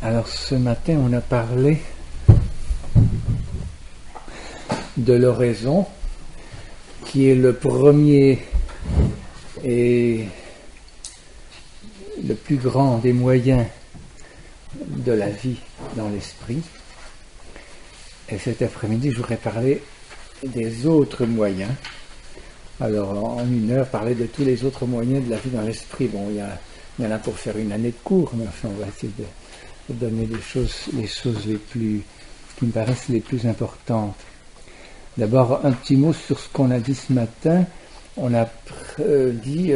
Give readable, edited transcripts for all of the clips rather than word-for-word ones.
Alors ce matin, on a parlé de l'oraison, qui est le premier et le plus grand des moyens de la vie dans l'esprit. Et cet après-midi, je voudrais parler des autres moyens. Alors, en une heure, parler de tous les autres moyens de la vie dans l'esprit. Bon, il y en a pour faire une année de cours, mais enfin, on va essayer de donner les choses qui me paraissent les plus importantes. D'abord, un petit mot sur ce qu'on a dit ce matin. On a dit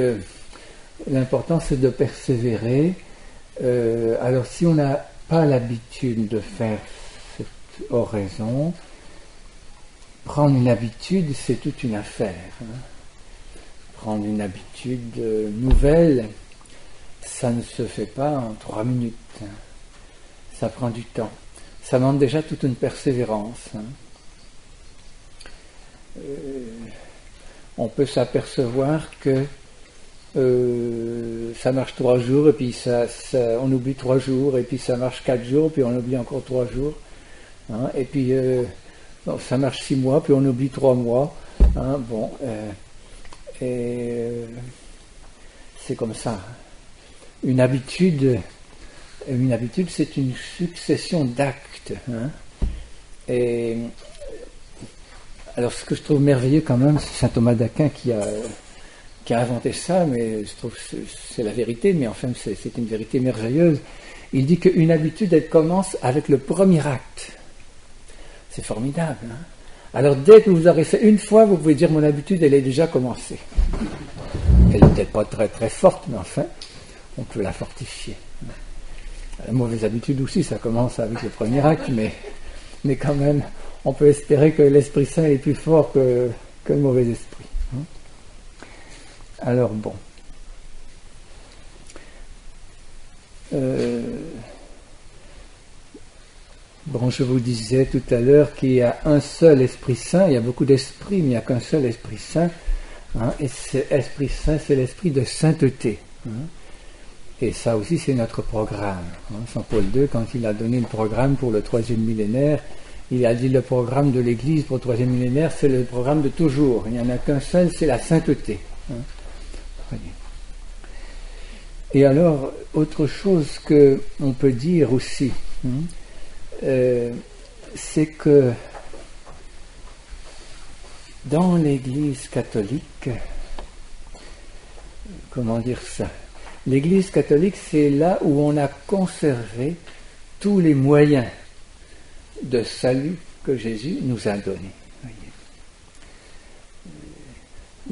l'important c'est de persévérer. Alors, si on n'a pas l'habitude de faire cette oraison, prendre une habitude, c'est toute une affaire. Prendre une habitude nouvelle, ça ne se fait pas en 3 minutes. Ça prend du temps. Ça demande déjà toute une persévérance. On peut s'apercevoir que ça marche 3 jours, et puis on oublie 3 jours, et puis ça marche 4 jours, puis on oublie encore 3 jours. Et puis ça marche 6 mois, puis on oublie 3 mois. C'est comme ça. Une habitude, c'est une succession d'actes. Et alors, ce que je trouve merveilleux quand même, c'est saint Thomas d'Aquin qui a inventé ça, mais je trouve que c'est la vérité, mais enfin, c'est une vérité merveilleuse. Il dit qu'une habitude, elle commence avec le premier acte. C'est formidable. Alors, dès que vous aurez fait une fois, vous pouvez dire, mon habitude, elle est déjà commencée. Elle n'est peut-être pas très très forte, mais enfin, on peut la fortifier. La mauvaise habitude aussi, ça commence avec le premier acte, mais quand même, on peut espérer que l'Esprit Saint est plus fort que le mauvais esprit. Alors bon. Je vous disais tout à l'heure qu'il y a un seul Esprit Saint, il y a beaucoup d'esprits, mais il n'y a qu'un seul Esprit Saint. Et cet Esprit Saint, c'est l'esprit de sainteté. Et ça aussi, c'est notre programme. Saint Paul II, quand il a donné le programme pour le 3e millénaire, il a dit le programme de l'Église pour le 3e millénaire, c'est le programme de toujours. Il n'y en a qu'un seul, c'est la sainteté. Et alors, autre chose qu'on peut dire aussi, c'est que dans l'Église catholique, comment dire ça ? L'Église catholique, c'est là où on a conservé tous les moyens de salut que Jésus nous a donnés.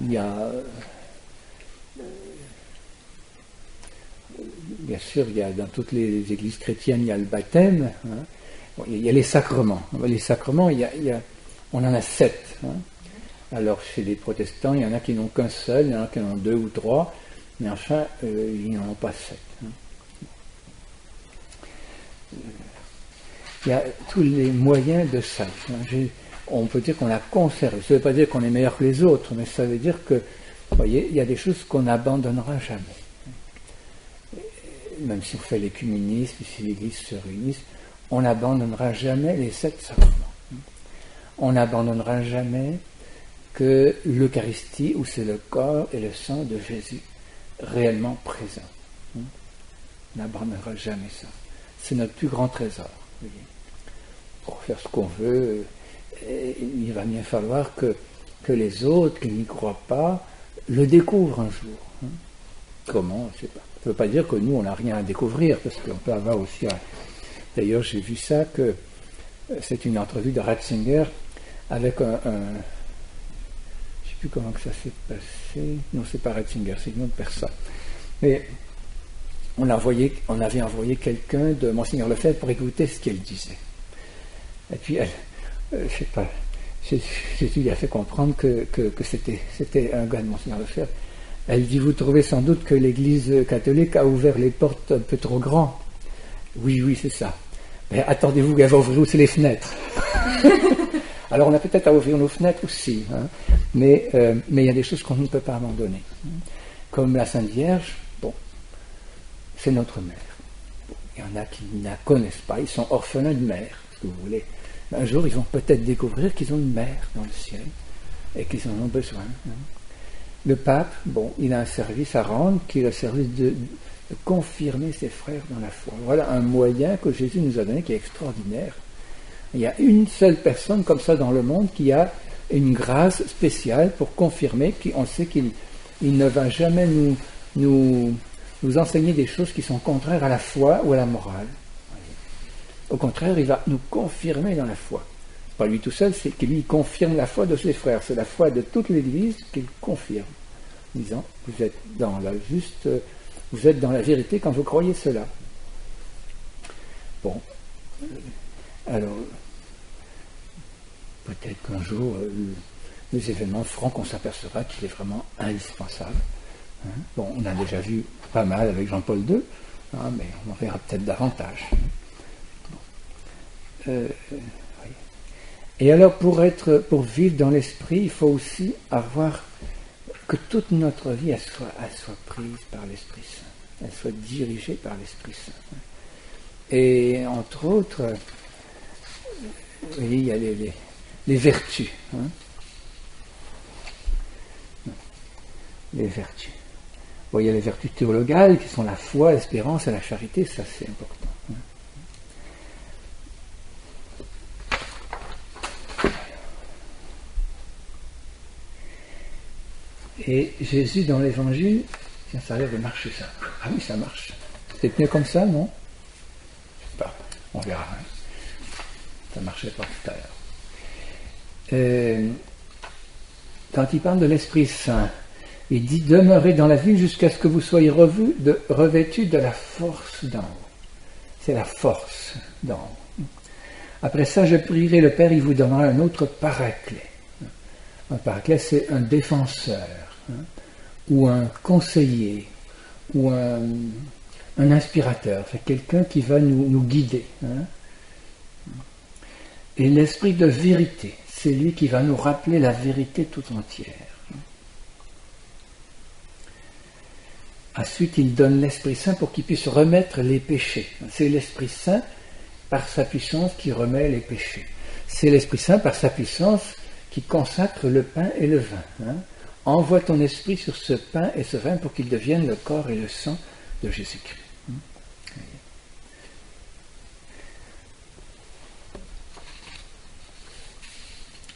Il y a, bien sûr, dans toutes les églises chrétiennes, il y a le baptême. Il y a les sacrements. Les sacrements, on en a 7. Alors, chez les protestants, il y en a qui n'ont qu'un seul, il y en a qui en ont 2 ou 3, mais enfin, ils n'en ont pas 7. Il y a tous les moyens de salut. On peut dire qu'on a conservé. Ça ne veut pas dire qu'on est meilleur que les autres, mais ça veut dire que, vous voyez, il y a des choses qu'on n'abandonnera jamais. Même si on fait l'écuménisme, si l'Église se réunit, on n'abandonnera jamais les 7 sacrements. On n'abandonnera jamais que l'Eucharistie, où c'est le corps et le sang de Jésus réellement présents. On n'abandonnera jamais ça. C'est notre plus grand trésor. Voyez. Pour faire ce qu'on veut, il va bien falloir que les autres qui n'y croient pas le découvrent un jour. Comment? Je ne sais pas. Ça ne veut pas dire que nous, on n'a rien à découvrir, parce qu'on peut avoir aussi... D'ailleurs, j'ai vu ça, que c'est une entrevue de Ratzinger avec un je ne sais plus comment que ça s'est passé. Non, c'est pas Ratzinger, c'est une autre personne. Mais on avait envoyé quelqu'un de Monseigneur Lefebvre pour écouter ce qu'elle disait. Et puis elle, je ne sais pas, Jésus lui a fait comprendre que c'était un gars de Monseigneur Lefebvre. Elle dit, vous trouvez sans doute que l'Église catholique a ouvert les portes un peu trop grand. Oui, c'est ça. Mais attendez-vous qu'elle va ouvrir aussi les fenêtres. Alors on a peut-être à ouvrir nos fenêtres aussi, mais il y a des choses qu'on ne peut pas abandonner. Comme la Sainte Vierge, c'est notre mère. Il y en a qui ne la connaissent pas, ils sont orphelins de mère, si vous voulez. Un jour, ils vont peut-être découvrir qu'ils ont une mère dans le ciel et qu'ils en ont besoin. Le pape, bon, il a un service à rendre qui est le service de confirmer ses frères dans la foi. Voilà un moyen que Jésus nous a donné qui est extraordinaire. Il y a une seule personne comme ça dans le monde qui a une grâce spéciale pour confirmer, on sait qu'il ne va jamais nous enseigner des choses qui sont contraires à la foi ou à la morale. Au contraire, il va nous confirmer dans la foi. Pas lui tout seul, c'est qu'il lui confirme la foi de ses frères. C'est la foi de toute l'Église qu'il confirme, disant, vous êtes dans la vérité quand vous croyez cela. Bon, alors, peut-être qu'un jour, les événements feront qu'on s'apercevra qu'il est vraiment indispensable. Bon, on a déjà vu pas mal avec Jean-Paul II, mais on en verra peut-être davantage. Et alors, pour vivre dans l'esprit, il faut aussi avoir que toute notre vie elle soit prise par l'Esprit Saint, elle soit dirigée par l'Esprit Saint. Et entre autres, vous voyez, il y a les vertus. Les vertus. Bon, il y a les vertus théologales qui sont la foi, l'espérance et la charité, ça c'est important. Et Jésus dans l'évangile, tiens, ça a l'air de marcher ça. Ah oui, ça marche. C'est mieux comme ça, non? Je sais pas, on verra. Ça ne marchait pas tout à l'heure. Quand il parle de l'Esprit Saint, il dit « Demeurez dans la vie jusqu'à ce que vous soyez revêtus de la force d'en haut. » C'est la force d'en haut. Après ça, je prierai le Père, il vous donnera un autre paraclet. Un paraclet, c'est un défenseur, ou un conseiller, ou un inspirateur. C'est quelqu'un qui va nous guider. Et l'esprit de vérité, c'est lui qui va nous rappeler la vérité tout entière. Ensuite, il donne l'Esprit Saint pour qu'il puisse remettre les péchés. C'est l'Esprit Saint, par sa puissance, qui remet les péchés. C'est l'Esprit Saint, par sa puissance, qui consacre le pain et le vin. Envoie ton esprit sur ce pain et ce vin pour qu'ils deviennent le corps et le sang de Jésus-Christ.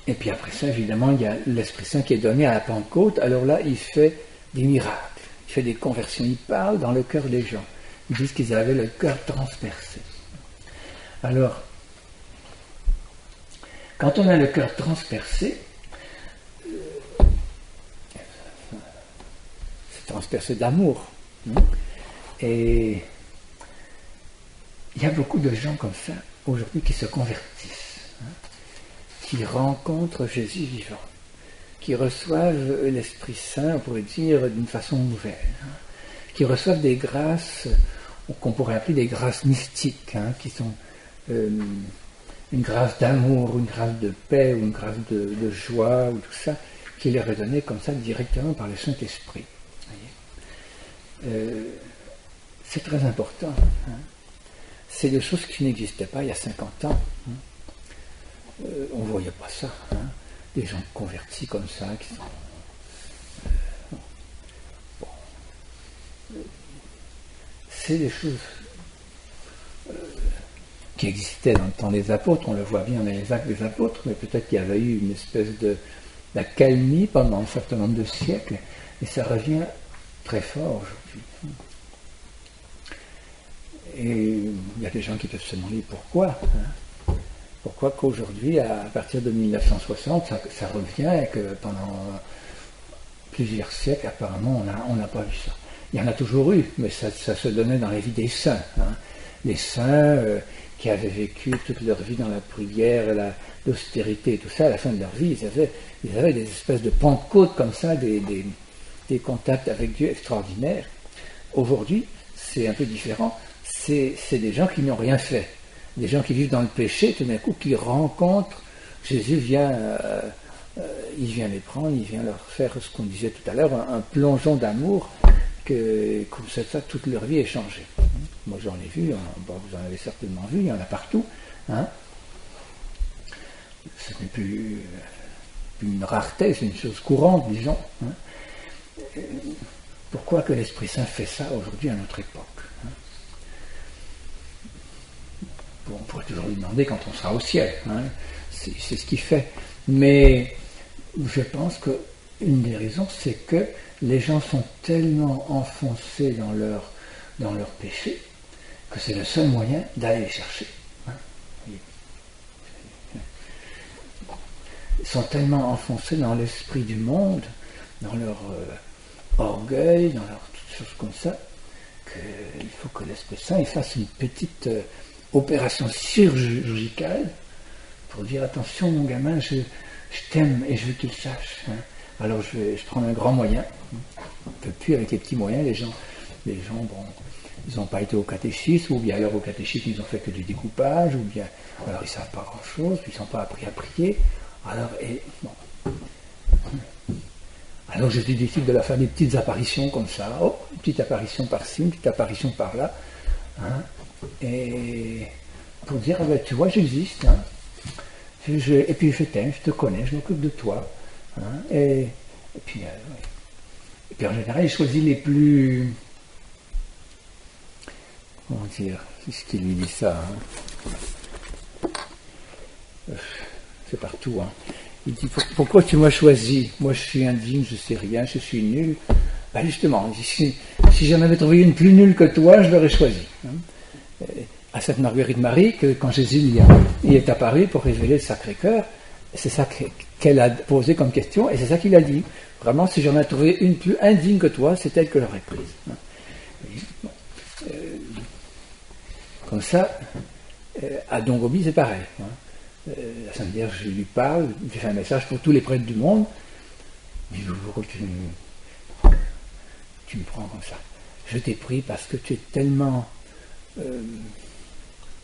Et puis après ça, évidemment, il y a l'Esprit Saint qui est donné à la Pentecôte. Alors là, il fait des miracles, il fait des conversions, il parle dans le cœur des gens. Ils disent qu'ils avaient le cœur transpercé. Alors, quand on a le cœur transpercé, c'est transpercé d'amour. Et il y a beaucoup de gens comme ça aujourd'hui qui se convertissent, qui rencontrent Jésus vivant, qui reçoivent l'Esprit Saint, on pourrait dire, d'une façon nouvelle, qui reçoivent des grâces qu'on pourrait appeler des grâces mystiques, qui sont une grâce d'amour, une grâce de paix, ou une grâce de joie, ou tout ça, qui leur est donnée comme ça directement par le Saint-Esprit. C'est très important. C'est des choses qui n'existaient pas il y a 50 ans. On ne voyait pas ça. Des gens convertis comme ça, qui sont... C'est des choses qui existait dans le temps des apôtres, on le voit bien dans les actes des apôtres, mais peut-être qu'il y avait eu une espèce d'accalmie pendant un certain nombre de siècles, et ça revient très fort aujourd'hui. Et il y a des gens qui peuvent se demander pourquoi. Pourquoi qu'aujourd'hui, à partir de 1960, ça revient et que pendant plusieurs siècles, apparemment, on n'a pas vu ça. Il y en a toujours eu, mais ça se donnait dans la vie des saints. Les saints qui avaient vécu toute leur vie dans la prière, l'austérité et tout ça, à la fin de leur vie, ils avaient des espèces de pentecôtes comme ça, des contacts avec Dieu extraordinaires. Aujourd'hui, c'est un peu différent. C'est des gens qui n'ont rien fait. Des gens qui vivent dans le péché, tout d'un coup, qui rencontrent Jésus, il vient les prendre, il vient leur faire ce qu'on disait tout à l'heure, un plongeon d'amour, que comme ça, toute leur vie est changée. moi j'en ai vu, bon, vous en avez certainement vu, il y en a partout. Hein. Ce n'est plus une rareté, c'est une chose courante, disons. Hein. Pourquoi que l'Esprit Saint fait ça aujourd'hui à notre époque, hein. Bon, on pourrait toujours lui demander quand on sera au ciel, hein. C'est ce qu'il fait. Mais je pense qu'une des raisons, c'est que les gens sont tellement enfoncés dans leur péché que c'est le seul moyen d'aller les chercher. Hein. Ils sont tellement enfoncés dans l'esprit du monde, dans leur orgueil, dans leur toutes choses comme ça, qu'il faut que l'Esprit Saint il fasse une petite opération chirurgicale pour dire attention mon gamin, je t'aime et je veux que tu le saches. Hein. Alors je prends un grand moyen. On ne peut plus avec les petits moyens, les gens bon, ils n'ont pas été au catéchisme, ou bien alors au catéchisme ils ont fait que du découpage, ou bien alors ils ne savent pas grand chose, puis ils ne sont pas appris à prier. Alors, bon. Alors je décide de leur faire des petites apparitions comme ça, une petite apparition par-ci, une petite apparition par-là, hein, et pour dire, tu vois, j'existe, hein, et puis je t'aime, je te connais, je m'occupe de toi, hein, et puis en général, il choisit les plus, comment dire, c'est ce qui lui dit ça, hein. C'est partout, hein. Il dit, pourquoi tu m'as choisi? Moi je suis indigne, je sais rien, je suis nul. Ben justement, si j'en avais trouvé une plus nulle que toi, je l'aurais choisi. Hein. À Sainte Marguerite Marie, que quand Jésus il est apparu pour révéler le Sacré-Cœur, c'est ça qu'elle a posé comme question, et c'est ça qu'il a dit. Vraiment, si j'en avais trouvé une plus indigne que toi, c'est elle que j'aurais prise. Hein. Comme ça, à Don Gobi, c'est pareil. Hein. La Sainte Vierge lui parle, lui fait un message pour tous les prêtres du monde. Il dit, tu me prends comme ça. Je t'ai pris parce que tu es tellement, je ne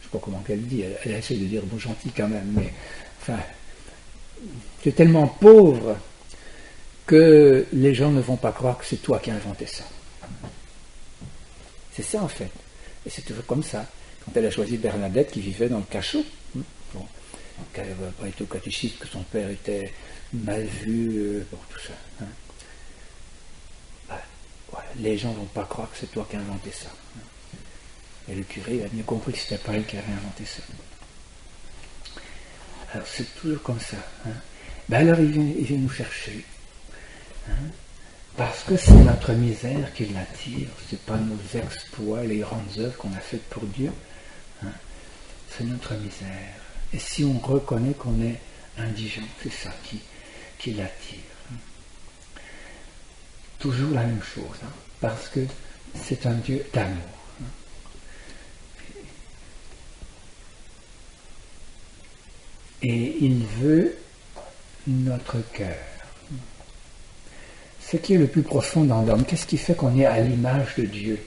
sais pas comment qu'elle dit, elle essaie de dire bon gentil quand même, mais enfin, tu es tellement pauvre que les gens ne vont pas croire que c'est toi qui as inventé ça. C'est ça en fait. Et c'est toujours comme ça. Quand elle a choisi Bernadette qui vivait dans le cachot, bon, qu'elle n'avait pas été au catéchisme, que son père était mal vu, bon, tout ça. Hein. Ben, voilà, les gens ne vont pas croire que c'est toi qui as inventé ça. Hein. Et le curé a bien compris que ce n'était pas elle qui avait inventé ça. Alors c'est toujours comme ça. Hein. Ben alors il vient nous chercher. Hein. Parce que c'est notre misère qui l'attire, ce n'est pas nos exploits, les grandes œuvres qu'on a faites pour Dieu. Hein. C'est notre misère. Et si on reconnaît qu'on est indigent, c'est ça qui l'attire. Toujours la même chose, hein, parce que c'est un Dieu d'amour. Et il veut notre cœur. Ce qui est le plus profond dans l'homme, qu'est-ce qui fait qu'on est à l'image de Dieu?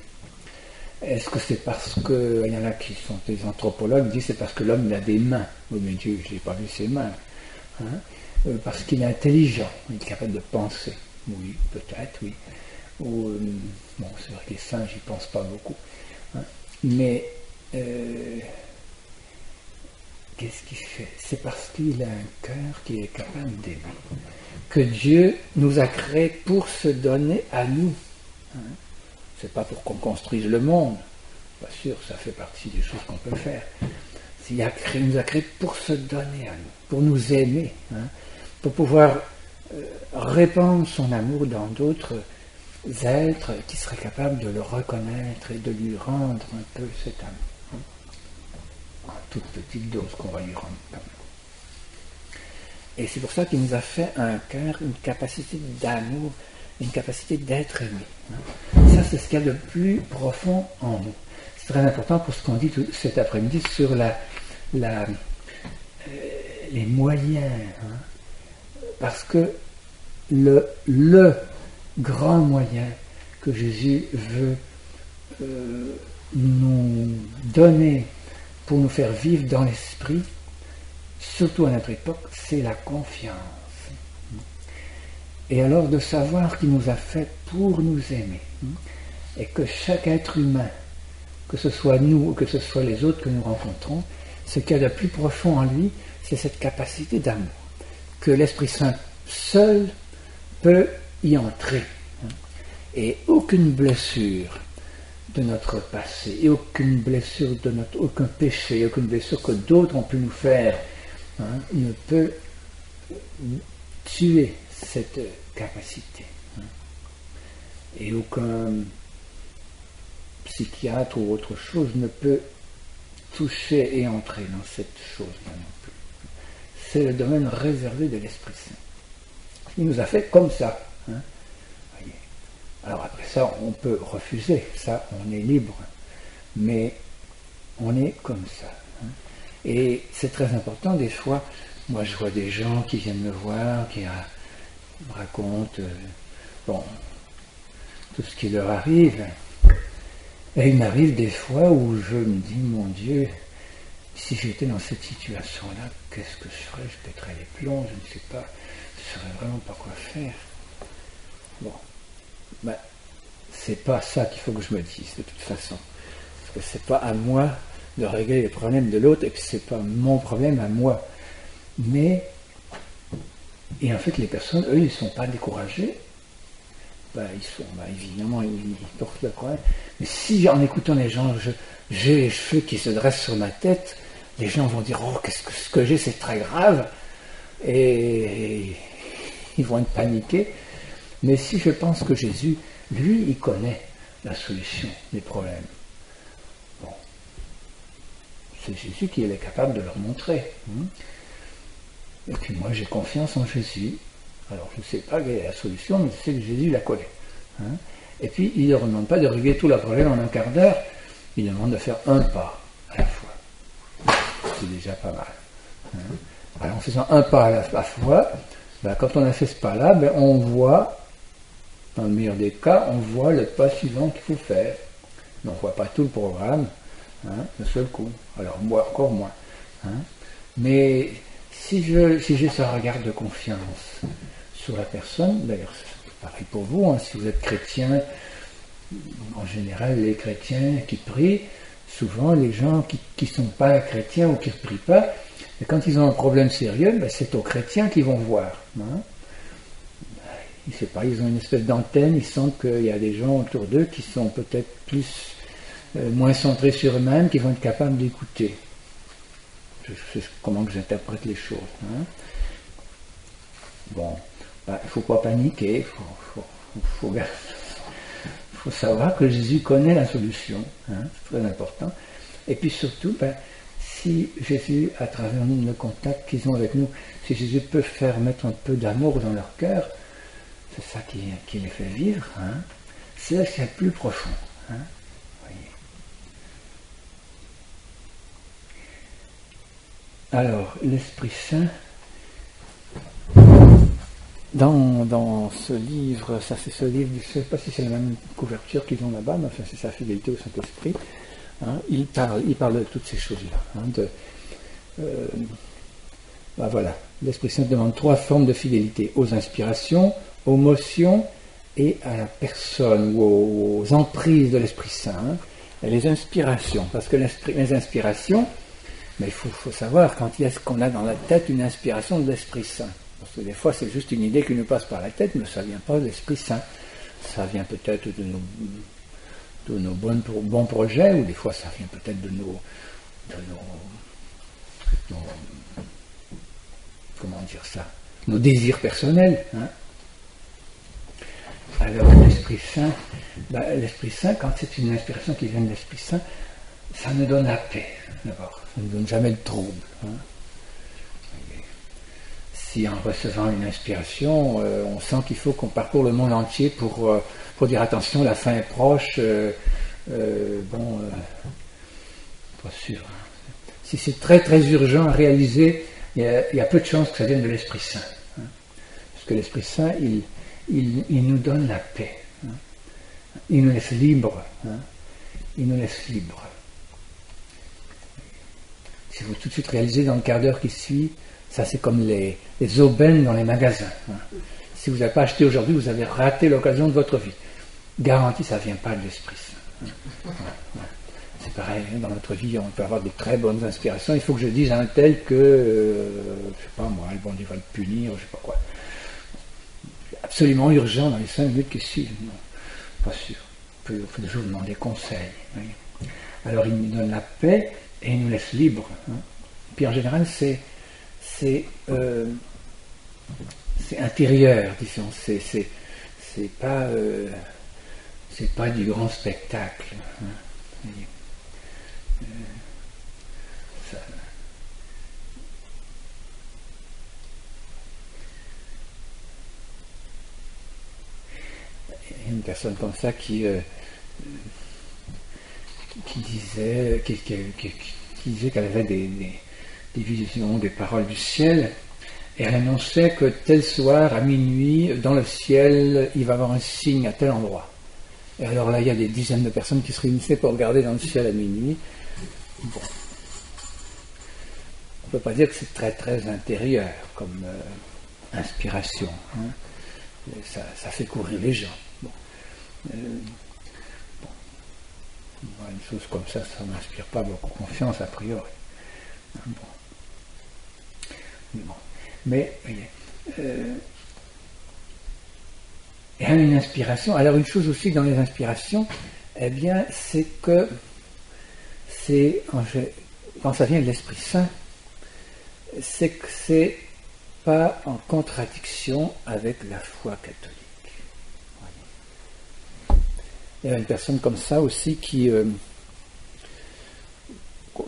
Est-ce que c'est parce que, il y en a qui sont des anthropologues, qui disent c'est parce que l'homme il a des mains. Oui, mais Dieu, je n'ai pas vu ses mains. Hein? Parce qu'il est intelligent, il est capable de penser. Oui, peut-être, oui. Ou, bon, c'est vrai que les singes, ils ne pensent pas beaucoup. Hein? Mais, qu'est-ce qu'il fait? C'est parce qu'il a un cœur qui est capable d'aimer. Que Dieu nous a créés pour se donner à nous. Hein? C'est pas pour qu'on construise le monde. Pas sûr, ça fait partie des choses qu'on peut faire. Il nous a créés pour se donner à nous, pour nous aimer, hein, pour pouvoir répandre son amour dans d'autres êtres qui seraient capables de le reconnaître et de lui rendre un peu cet amour. Hein, en toute petite dose qu'on va lui rendre quand même. Et c'est pour ça qu'il nous a fait un cœur, une capacité d'amour, une capacité d'être aimé. Hein. Ça, c'est ce qu'il y a de plus profond en nous. C'est très important pour ce qu'on dit cet après-midi sur les moyens. Hein. Parce que le grand moyen que Jésus veut nous donner pour nous faire vivre dans l'esprit, surtout à notre époque, c'est la confiance. Et alors de savoir qu'il nous a fait pour nous aimer, et que chaque être humain que ce soit nous ou que ce soit les autres que nous rencontrons, ce qu'il y a de plus profond en lui, c'est cette capacité d'amour, que l'Esprit Saint seul peut y entrer. Et aucune blessure de notre passé, et aucune blessure de aucun péché, aucune blessure que d'autres ont pu nous faire, ne peut tuer cette capacité. Et aucun psychiatre ou autre chose ne peut toucher et entrer dans cette chose-là non plus. C'est le domaine réservé de l'Esprit Saint. Il nous a fait comme ça. Voyez. Alors après ça, on peut refuser, ça, on est libre, mais on est comme ça. Et c'est très important, des fois, moi je vois des gens qui viennent me voir, qui me racontent tout ce qui leur arrive. Et il m'arrive des fois où je me dis, mon Dieu, si j'étais dans cette situation-là, qu'est-ce que je ferais? Je pèterais les plombs, je ne sais pas, je ne saurais vraiment pas quoi faire. Bon, c'est pas ça qu'il faut que je me dise, de toute façon. Parce que c'est pas à moi de régler les problèmes de l'autre et que c'est pas mon problème à moi. Et en fait, les personnes, eux, ils ne sont pas découragés. Évidemment, ils portent le problème. Mais si en écoutant les gens, j'ai les cheveux qui se dressent sur ma tête, les gens vont dire, oh, ce que j'ai, c'est très grave. Et ils vont être paniqués. Mais si je pense que Jésus, lui, il connaît la solution des problèmes. Bon. C'est Jésus qui est capable de leur montrer. Et puis moi, j'ai confiance en Jésus. Alors, je ne sais pas quelle est la solution, mais je sais que Jésus la connaît. Et puis, il ne leur demande pas de régler tout le problème en un quart d'heure. Il demande de faire un pas à la fois. C'est déjà pas mal. Alors, en faisant un pas à la fois, quand on a fait ce pas-là, on voit, dans le meilleur des cas, on voit le pas suivant qu'il faut faire. Mais on ne voit pas tout le programme d'un seul coup. Alors, moi, encore moins. Mais si j'ai ce regard de confiance sur la personne, d'ailleurs, c'est pareil pour vous, si vous êtes chrétien, en général, les chrétiens qui prient, souvent les gens qui ne sont pas chrétiens ou qui ne prient pas, et quand ils ont un problème sérieux, c'est aux chrétiens qu'ils vont voir. Je ne sais pas, ils ont une espèce d'antenne, ils sentent qu'il y a des gens autour d'eux qui sont peut-être moins centrés sur eux-mêmes, qui vont être capables d'écouter. C'est comment que j'interprète les choses. Bon, il ne faut pas paniquer, il faut savoir que Jésus connaît la solution, c'est très important. Et puis surtout, si Jésus, à travers nous, le contact qu'ils ont avec nous, si Jésus peut faire mettre un peu d'amour dans leur cœur, c'est ça qui les fait vivre, c'est ce qu'il y a de plus profond. Voyez. Alors, l'Esprit Saint, dans ce livre, ça c'est ce livre, je ne sais pas si c'est la même couverture qu'ils ont là-bas, mais enfin c'est sa fidélité au Saint-Esprit, il parle de toutes ces choses-là. Voilà, l'Esprit Saint demande 3 formes de fidélité, aux inspirations, aux motions et à la personne, ou aux emprises de l'Esprit Saint, et les inspirations, parce que les inspirations, mais il faut savoir quand est-ce qu'on a dans la tête une inspiration de l'Esprit Saint. Parce que des fois, c'est juste une idée qui nous passe par la tête, mais ça ne vient pas de l'Esprit Saint. Ça vient peut-être de nos bons projets, ou des fois, ça vient peut-être de nos comment dire ça, nos désirs personnels. Alors, l'Esprit Saint, quand c'est une inspiration qui vient de l'Esprit Saint, ça nous donne la paix, d'abord. Ça ne nous donne jamais le trouble. Si en recevant une inspiration, on sent qu'il faut qu'on parcourt le monde entier pour dire attention, la fin est proche, pas sûr. Si c'est très très urgent à réaliser, il y a peu de chances que ça vienne de l'Esprit Saint. Parce que l'Esprit Saint, il nous donne la paix. Il nous laisse libres. Il nous laisse libres. Si vous tout de suite réalisez dans le quart d'heure qui suit, ça c'est comme les aubaines dans les magasins. Si vous n'avez pas acheté aujourd'hui, vous avez raté l'occasion de votre vie. Garantie, ça ne vient pas de l'Esprit Saint. pareil, hein, dans notre vie, on peut avoir de très bonnes inspirations. Il faut que je dise à un tel que, je sais pas moi, le bon Dieu va le punir, je sais pas quoi. Absolument urgent dans les 5 minutes qui suivent. Non, pas sûr. Il faut toujours demander conseil. Oui. Alors il nous donne la paix et il nous laisse libres. Hein. Puis en général, c'est intérieur, disons. C'est pas du grand spectacle. Hein. Ça, il y a une personne comme ça qui disait qu'elle avait des visions, des paroles du ciel, et elle annonçait que tel soir, à minuit, dans le ciel, il va y avoir un signe à tel endroit. Et alors là, il y a des dizaines de personnes qui se réunissaient pour regarder dans le ciel à minuit. Bon. On ne peut pas dire que c'est très très intérieur comme inspiration. Hein. Ça fait courir les gens. Bon. Une chose comme ça ne m'inspire pas beaucoup confiance a priori. Bon. Mais, voyez, il y a une inspiration. Alors une chose aussi dans les inspirations, eh bien, c'est que quand ça vient de l'Esprit Saint, c'est que c'est pas en contradiction avec la foi catholique. Il y a une personne comme ça aussi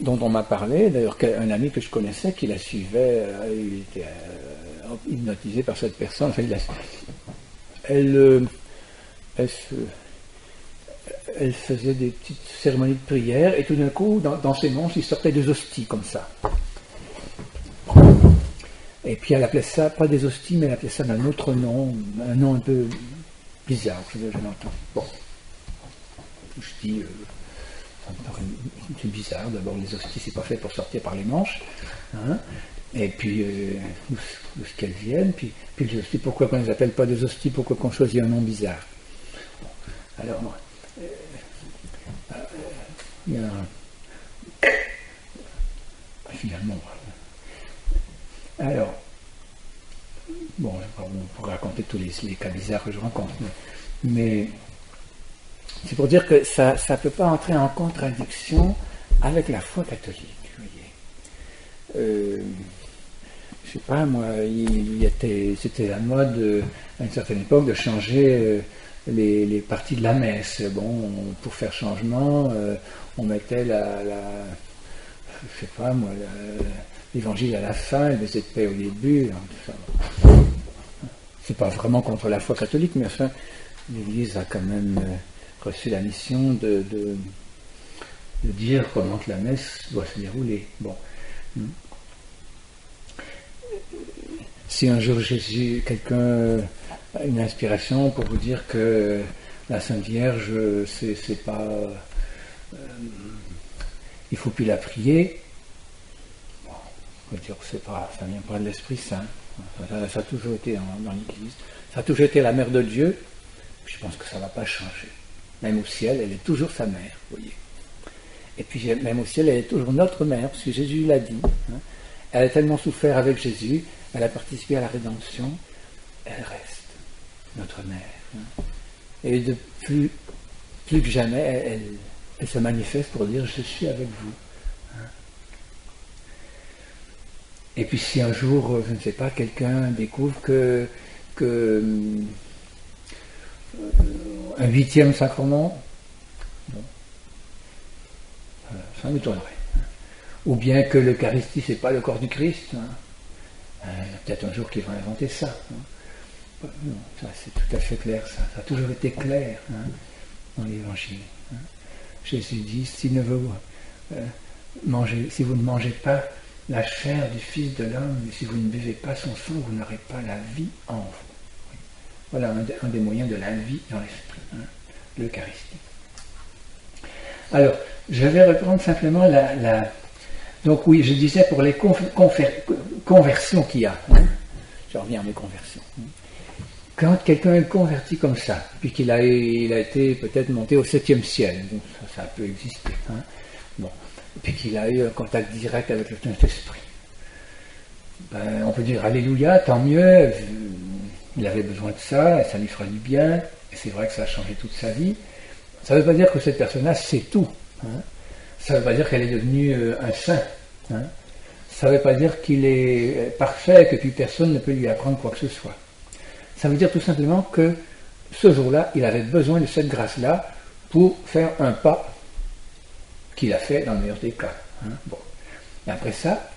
dont on m'a parlé, d'ailleurs un ami que je connaissais qui la suivait, il était hypnotisé par cette personne. Enfin, elle faisait des petites cérémonies de prière et tout d'un coup, dans ses manches, il sortait des hosties comme ça. Et puis elle appelait ça, pas des hosties, mais elle appelait ça d'un autre nom, un nom un peu bizarre, je l'entends. Bon. Je dis, c'est bizarre, d'abord les hosties, c'est pas fait pour sortir par les manches, hein, et puis d'où ce qu'elles viennent, puis les hosties, pourquoi qu'on ne les appelle pas des hosties, pourquoi qu'on choisit un nom bizarre. Bon, alors, il y a finalement, alors, bon, on pourrait raconter tous les cas bizarres que je rencontre, mais c'est pour dire que ça ne peut pas entrer en contradiction avec la foi catholique. Vous voyez. Je sais pas, moi, c'était la mode à une certaine époque de changer les parties de la messe. Bon, pour faire changement, on mettait je sais pas moi, l'évangile à la fin, le baiser de paix au début. C'est pas vraiment contre la foi catholique, mais enfin, l'Église a quand même reçu la mission de dire comment que la messe doit se dérouler. Bon. Si un jour quelqu'un a une inspiration pour vous dire que la Sainte Vierge, c'est pas, il faut plus la prier, bon, on peut dire que ça vient pas de l'Esprit Saint. Ça a toujours été dans l'Église, ça a toujours été la mère de Dieu. Je pense que ça ne va pas changer. Même au ciel, elle est toujours sa mère, vous voyez. Et puis même au ciel, elle est toujours notre mère, parce que Jésus l'a dit. Hein. Elle a tellement souffert avec Jésus, elle a participé à la rédemption, elle reste notre mère. Hein. Et de plus que jamais, elle se manifeste pour dire « je suis avec vous hein. ». Et puis si un jour, je ne sais pas, quelqu'un découvre que un 8e sacrement, bon, ça m'étonnerait. Ou bien que l'Eucharistie, c'est pas le corps du Christ. Hein. Peut-être un jour qu'ils vont inventer ça. Hein. Non, ça c'est tout à fait clair, ça a toujours été clair hein, dans l'Évangile. Hein. Jésus dit, si vous ne mangez pas la chair du Fils de l'homme, et si vous ne buvez pas son sang, vous n'aurez pas la vie en vous. Voilà un des moyens de la vie dans l'esprit, hein, l'Eucharistie. Alors, je vais reprendre simplement donc oui, je disais pour les conversions qu'il y a. Hein, je reviens à mes conversions. Quand quelqu'un est converti comme ça, puis qu'il a été peut-être monté au 7e ciel, donc ça peut exister, hein, Bon. Et puis qu'il a eu un contact direct avec le Saint-Esprit. Ben, on peut dire Alléluia, tant mieux, il avait besoin de ça, et ça lui fera du bien, et c'est vrai que ça a changé toute sa vie. Ça ne veut pas dire que cette personne-là sait tout. Hein. Ça ne veut pas dire qu'elle est devenue un saint. Hein. Ça ne veut pas dire qu'il est parfait, que plus personne ne peut lui apprendre quoi que ce soit. Ça veut dire tout simplement que ce jour-là, il avait besoin de cette grâce-là pour faire un pas qu'il a fait dans le meilleur des cas. Hein. Bon. Et après ça,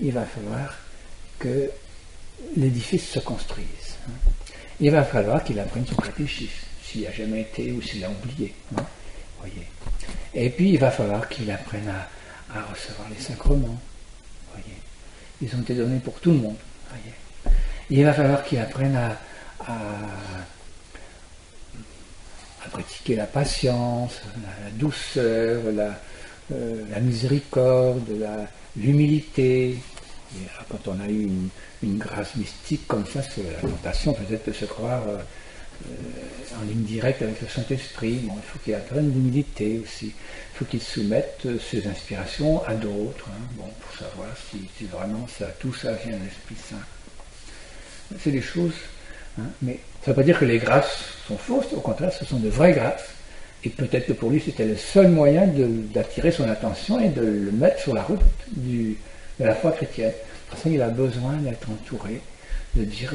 il va falloir que l'édifice se construise. Hein. Il va falloir qu'il apprenne son catéchisme, s'il n'y a jamais été ou s'il a oublié. Hein. Voyez. Et puis il va falloir qu'il apprenne à recevoir les sacrements. Voyez. Ils ont été donnés pour tout le monde. Voyez. Il va falloir qu'il apprenne à pratiquer la patience, la douceur, la miséricorde, l'humilité. Quand on a eu une grâce mystique comme ça, c'est la tentation peut-être de se croire en ligne directe avec le Saint-Esprit. Bon, il faut qu'il apprenne l'humilité aussi. Il faut qu'il soumette ses inspirations à d'autres, hein, bon, pour savoir si vraiment tout ça vient de l'Esprit Saint. C'est des choses, hein, mais ça ne veut pas dire que les grâces sont fausses, au contraire, ce sont de vraies grâces. Et peut-être que pour lui, c'était le seul moyen d'attirer son attention et de le mettre sur la route de la foi chrétienne. Parce qu'il a besoin d'être entouré, de dire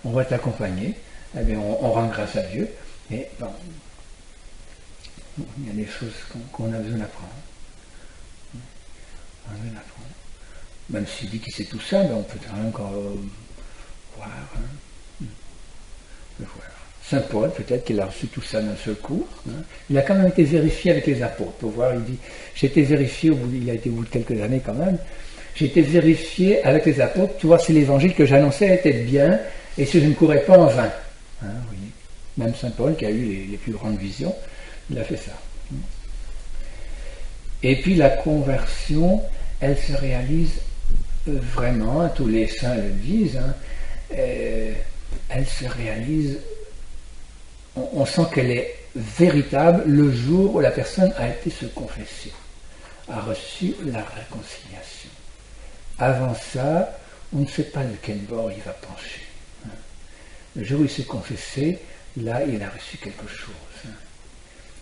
on va t'accompagner, eh bien, on rend grâce à Dieu, et bon, il y a des choses qu'on a besoin d'apprendre. On a besoin d'apprendre. Même s'il dit qu'il sait tout ça, ben on peut quand même encore voir. Hein. Le voir. Saint Paul, peut-être qu'il a reçu tout ça d'un seul coup. Hein. Il a quand même été vérifié avec les apôtres. Pour voir, il dit, j'ai été vérifié, il a été au bout de quelques années quand même, j'ai été vérifié avec les apôtres, tu vois si l'évangile que j'annonçais était bien, et si je ne courais pas en vain. Hein, oui. Même Saint Paul, qui a eu les plus grandes visions, il a fait ça. Et puis la conversion, elle se réalise vraiment, tous les saints le disent, hein, elle se réalise, on sent qu'elle est véritable le jour où la personne a été se confesser, a reçu la réconciliation. Avant ça, on ne sait pas de quel bord il va pencher. Hein. Le jour où il s'est confessé, là, il a reçu quelque chose. Hein.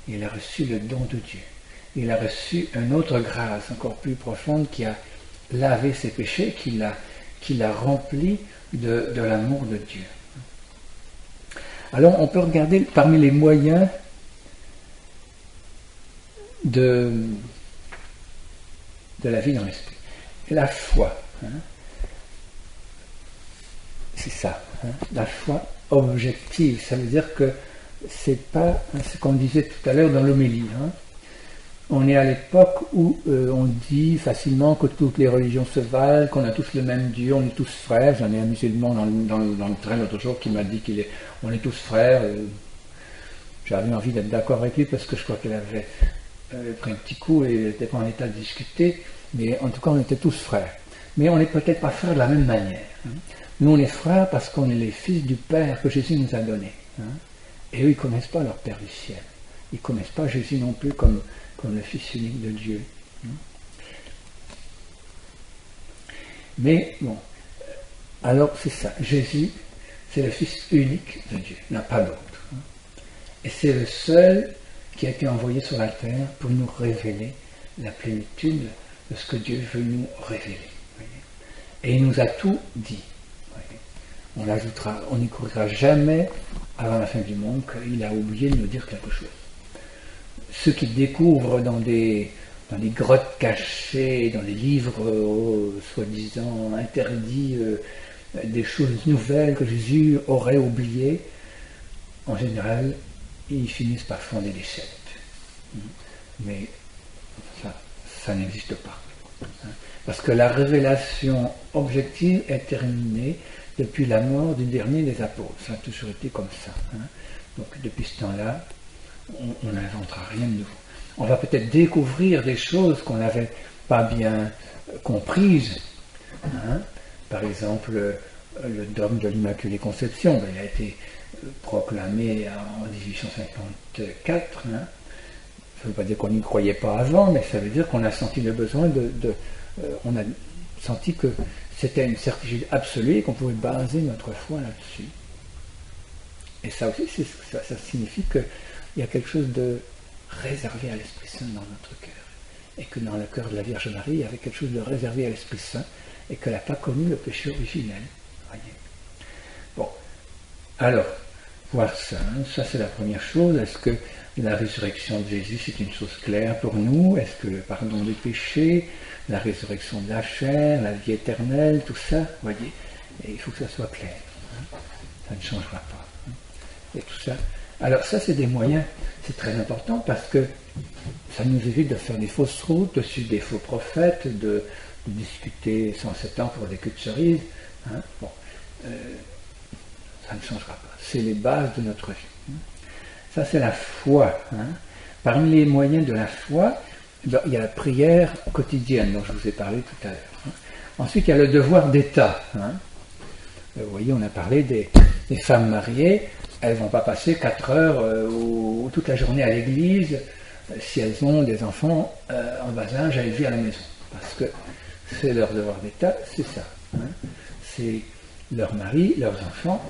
Il a reçu le don de Dieu. Il a reçu une autre grâce encore plus profonde qui a lavé ses péchés, qui l'a rempli de l'amour de Dieu. Alors on peut regarder parmi les moyens de la vie dans l'esprit. La foi, hein, c'est ça, hein, la foi objective, ça veut dire que c'est pas ce qu'on disait tout à l'heure dans l'homélie. Hein. On est à l'époque où on dit facilement que toutes les religions se valent, qu'on a tous le même Dieu, on est tous frères. J'en ai un musulman dans le train l'autre jour qui m'a dit on est tous frères. J'avais envie d'être d'accord avec lui parce que je crois qu'elle avait pris un petit coup et n'était pas en état de discuter. Mais en tout cas, on était tous frères. Mais on n'est peut-être pas frères de la même manière. Hein. Nous, on est frères parce qu'on est les fils du Père que Jésus nous a donné. Hein. Et eux, ils ne connaissent pas leur Père du ciel. Ils ne connaissent pas Jésus non plus comme le Fils unique de Dieu. Mais bon, alors c'est ça. Jésus, c'est le Fils unique de Dieu. Il n'y en a pas d'autre. Et c'est le seul qui a été envoyé sur la terre pour nous révéler la plénitude de ce que Dieu veut nous révéler. Et il nous a tout dit. On l'ajoutera, on n'y courra jamais avant la fin du monde qu'il a oublié de nous dire quelque chose. Ceux qui découvrent dans des grottes cachées, dans des livres soi-disant interdits, des choses nouvelles que Jésus aurait oubliées, en général, ils finissent par fonder des sectes. Mais ça n'existe pas. Parce que la révélation objective est terminée depuis la mort du dernier des apôtres. Ça a toujours été comme ça. Donc depuis ce temps-là, on n'inventera rien de nouveau. On va peut-être découvrir des choses qu'on n'avait pas bien comprises. Par exemple, le dogme de l'Immaculée Conception, il a été proclamé en 1854. ça ne veut pas dire qu'on n'y croyait pas avant, mais ça veut dire qu'on a senti le besoin on a senti que c'était une certitude absolue et qu'on pouvait baser notre foi là-dessus. Et ça aussi, ça signifie qu'il y a quelque chose de réservé à l'Esprit Saint dans notre cœur. Et que dans le cœur de la Vierge Marie, il y avait quelque chose de réservé à l'Esprit Saint et qu'elle n'a pas connu le péché originel. Voyez. Bon, alors, voir ça, ça c'est la première chose. Est-ce que la résurrection de Jésus, c'est une chose claire pour nous? Est-ce que le pardon des péchés, la résurrection de la chair, la vie éternelle, tout ça, voyez, et il faut que ça soit clair. Hein. Ça ne changera pas. Hein. Et tout ça. Alors ça, c'est des moyens, c'est très important parce que ça nous évite de faire des fausses routes, de suivre des faux prophètes, de discuter sans temps pour des queues de cerises. Hein. Bon, ça ne changera pas. C'est les bases de notre vie. Hein. Ça, c'est la foi. Hein. Parmi les moyens de la foi, il y a la prière quotidienne dont je vous ai parlé tout à l'heure. Hein. Ensuite, il y a le devoir d'État. Hein. Vous voyez, on a parlé des femmes mariées. Elles ne vont pas passer 4 heures ou toute la journée à l'église si elles ont des enfants en bas âge à élever à la maison. Parce que c'est leur devoir d'État, c'est ça. Hein. C'est leur mari, leurs enfants.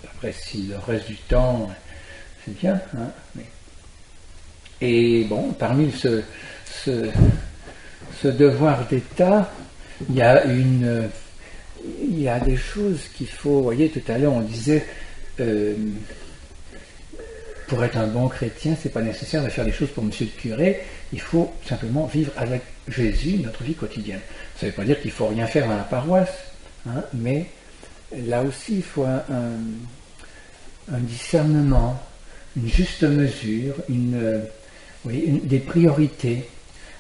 Après, si le reste du temps, c'est bien. Hein, mais... Et bon, parmi ce devoir d'État, il y a des choses qu'il faut, vous voyez, tout à l'heure on disait, pour être un bon chrétien, c'est pas nécessaire de faire des choses pour monsieur le curé, il faut simplement vivre avec Jésus notre vie quotidienne. Ça ne veut pas dire qu'il faut rien faire dans la paroisse, hein, mais là aussi il faut un discernement, une juste mesure, des priorités.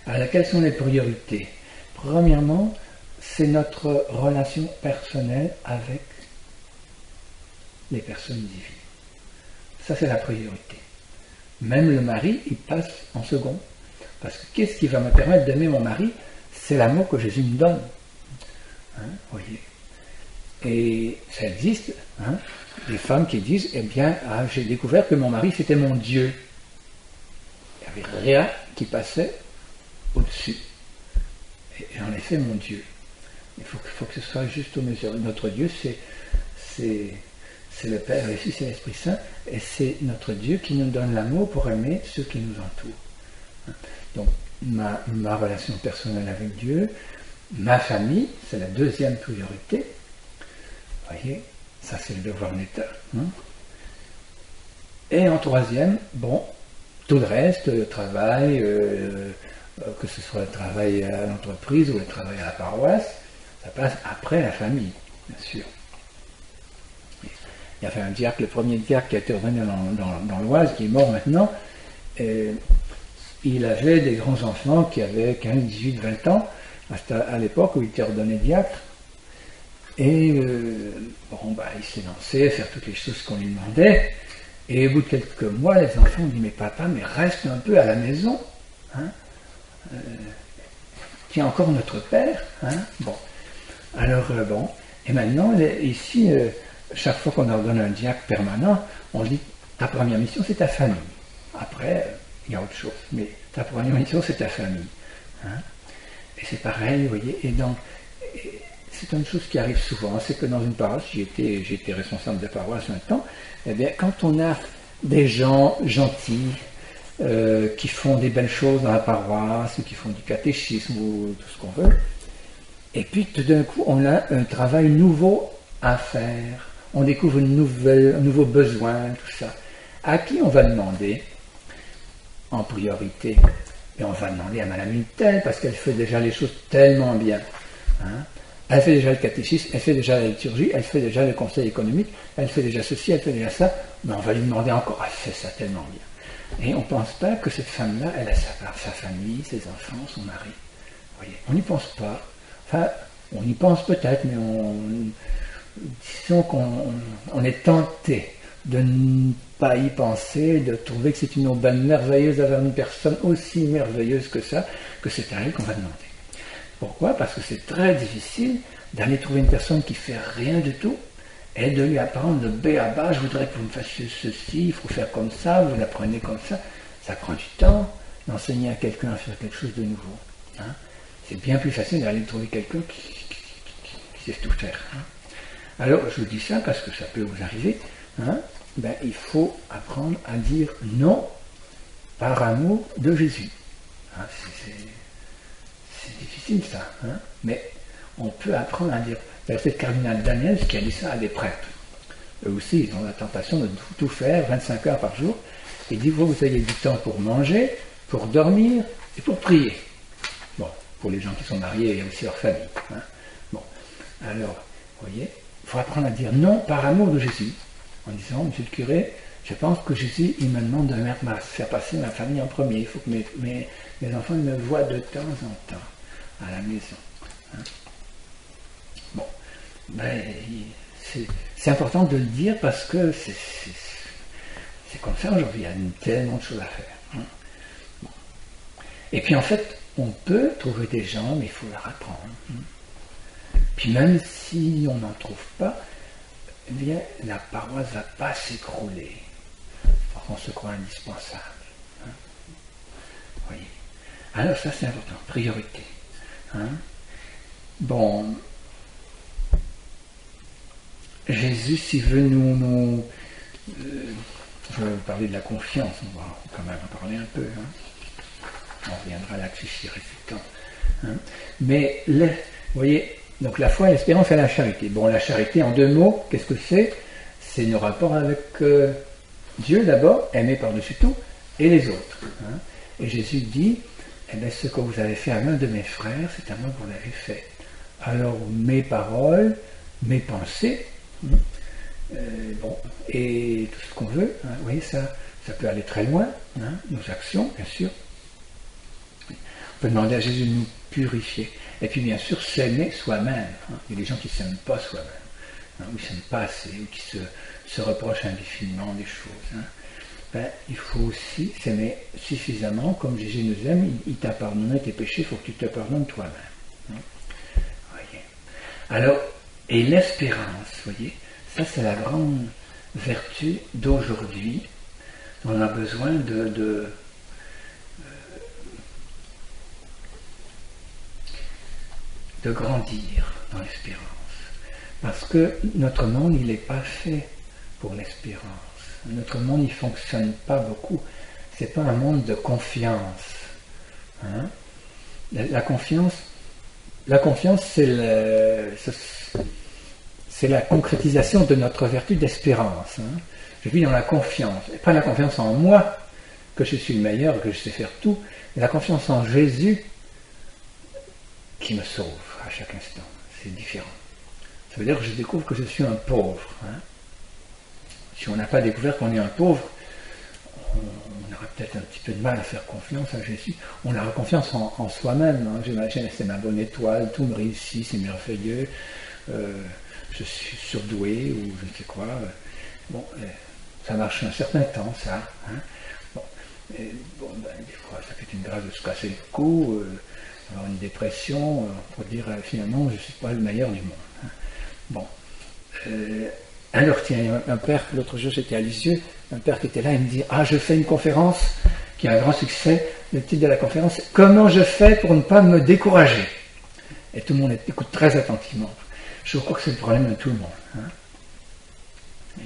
Alors, quelles sont les priorités? Premièrement, c'est notre relation personnelle avec les personnes divines. Ça, c'est la priorité. Même le mari, il passe en second. Parce que qu'est-ce qui va me permettre d'aimer mon mari? C'est l'amour que Jésus me donne. Hein, voyez. Et ça existe, hein, des femmes qui disent, eh bien, j'ai découvert que mon mari, c'était mon Dieu. Il n'y avait rien qui passait au-dessus. Et j'en ai fait mon Dieu. Il faut que ce soit juste aux mesures. Notre Dieu, c'est le Père, le Fils et l'Esprit Saint, et c'est notre Dieu qui nous donne l'amour pour aimer ceux qui nous entourent. Donc, ma relation personnelle avec Dieu, ma famille, c'est la deuxième priorité. Vous voyez, ça c'est le devoir d'État. Hein. Et en troisième, bon, tout le reste, le travail, que ce soit le travail à l'entreprise ou le travail à la paroisse, ça passe après la famille, bien sûr. Il y avait un diacre, le premier diacre qui a été ordonné dans l'Oise, qui est mort maintenant, et il avait des grands-enfants qui avaient 15, 18, 20 ans, à l'époque où il était ordonné diacre, et il s'est lancé à faire toutes les choses qu'on lui demandait, et au bout de quelques mois, les enfants ont dit, mais papa, mais reste un peu à la maison, hein, qui est encore notre père, hein, bon. Alors, et maintenant, ici, chaque fois qu'on ordonne un diacre permanent, on dit, ta première mission, c'est ta famille. Après, il y a autre chose, mais ta première mission, c'est ta famille. Hein. Et c'est pareil, vous voyez, c'est une chose qui arrive souvent, c'est que dans une paroisse, j'étais responsable de paroisse un temps, eh bien, quand on a des gens gentils, qui font des belles choses dans la paroisse, ou qui font du catéchisme, ou tout ce qu'on veut, et puis tout d'un coup, on a un travail nouveau à faire, on découvre un nouveau besoin, tout ça. À qui on va demander en priorité? Et on va demander à Madame Untel, parce qu'elle fait déjà les choses tellement bien. Hein. Elle fait déjà le catéchisme, elle fait déjà la liturgie, elle fait déjà le conseil économique, elle fait déjà ceci, elle fait déjà ça, mais on va lui demander encore, elle fait ça tellement bien. Et on ne pense pas que cette femme-là, elle a sa famille, ses enfants, son mari. Vous voyez, on n'y pense pas. Enfin, on y pense peut-être, mais disons qu'on est tenté de ne pas y penser, de trouver que c'est une aubaine merveilleuse d'avoir une personne aussi merveilleuse que ça, que c'est à elle qu'on va demander. Pourquoi? Parce que c'est très difficile d'aller trouver une personne qui fait rien du tout et de lui apprendre de B à bas, je voudrais que vous me fassiez ceci, il faut faire comme ça, vous l'apprenez comme ça. Ça prend du temps d'enseigner à quelqu'un à faire quelque chose de nouveau. Hein. C'est bien plus facile d'aller trouver quelqu'un qui sait tout faire. Hein. Alors, je vous dis ça parce que ça peut vous arriver. Hein. Il faut apprendre à dire non par amour de Jésus. Hein, c'est difficile ça, hein, mais on peut apprendre à dire. C'est le cardinal Daniel qui a dit ça à des prêtres. Eux aussi, ils ont la tentation de tout faire 25 heures par jour. Il dit, vous ayez du temps pour manger, pour dormir et pour prier. Bon, pour les gens qui sont mariés, il y a aussi leur famille. Hein. Bon, alors, vous voyez, il faut apprendre à dire non par amour de Jésus, en disant, monsieur le curé, je pense que Jésus, il me demande de faire passer ma famille en premier. Il faut que mes enfants me voient de temps en temps à la maison. Hein. Bon, c'est important de le dire parce que c'est comme ça aujourd'hui, il y a tellement de choses à faire. Hein. Bon. Et puis en fait, on peut trouver des gens, mais il faut leur apprendre. Hein. Puis même si on n'en trouve pas, eh bien, la paroisse ne va pas s'écrouler. On se croit indispensable. Hein. Voyez. Alors ça c'est important, priorité. Hein. Bon, Jésus, s'il veut je vais vous parler de la confiance, on va quand même en parler un peu. Hein. On reviendra là-dessus si il reste du temps. Hein. Mais, vous voyez, donc la foi, l'espérance et la charité. Bon, la charité, en 2 mots, qu'est-ce que c'est? C'est nos rapports avec Dieu d'abord, aimé par-dessus tout, et les autres. Hein. Et Jésus dit, eh bien, ce que vous avez fait à l'un de mes frères, c'est à moi que vous l'avez fait. Alors, mes paroles, mes pensées, bon, et tout ce qu'on veut, hein, vous voyez, ça peut aller très loin, hein, nos actions, bien sûr. On peut demander à Jésus de nous purifier. Et puis, bien sûr, s'aimer soi-même. Hein. Il y a des gens qui ne s'aiment pas soi-même, hein, ou qui ne s'aiment pas assez, ou qui se reprochent indéfiniment des choses. Hein. Il faut aussi s'aimer suffisamment, comme Jésus nous aime, il t'a pardonné tes péchés, il faut que tu te pardonnes toi-même. Hein. Voyez. Alors, et l'espérance, voyez, ça c'est la grande vertu d'aujourd'hui. On a besoin de grandir dans l'espérance. Parce que notre monde, il n'est pas fait pour l'espérance. Notre monde, il ne fonctionne pas beaucoup. Ce n'est pas un monde de confiance. Hein? La confiance, c'est la concrétisation de notre vertu d'espérance. Hein? Je vis dans la confiance. Et pas la confiance en moi, que je suis le meilleur, que je sais faire tout, mais la confiance en Jésus qui me sauve à chaque instant. C'est différent. Ça veut dire que je découvre que je suis un pauvre. Hein? Si on n'a pas découvert qu'on est un pauvre, on aura peut-être un petit peu de mal à faire confiance à Jésus. On aura confiance en soi-même. Hein? J'imagine, c'est ma bonne étoile, tout me réussit, c'est merveilleux, je suis surdoué ou je ne sais quoi. Bon, ça marche un certain temps, ça. Hein? Bon, des fois, ça fait une grâce de se casser le cou, avoir une dépression, pour dire finalement, je ne suis pas le meilleur du monde. Hein? Bon. Alors, tiens, un père, l'autre jour j'étais à Lisieux, un père qui était là, il me dit, je fais une conférence qui a un grand succès, le titre de la conférence, c'est comment je fais pour ne pas me décourager. Et tout le monde écoute très attentivement. Je crois que c'est le problème de tout le monde. Hein.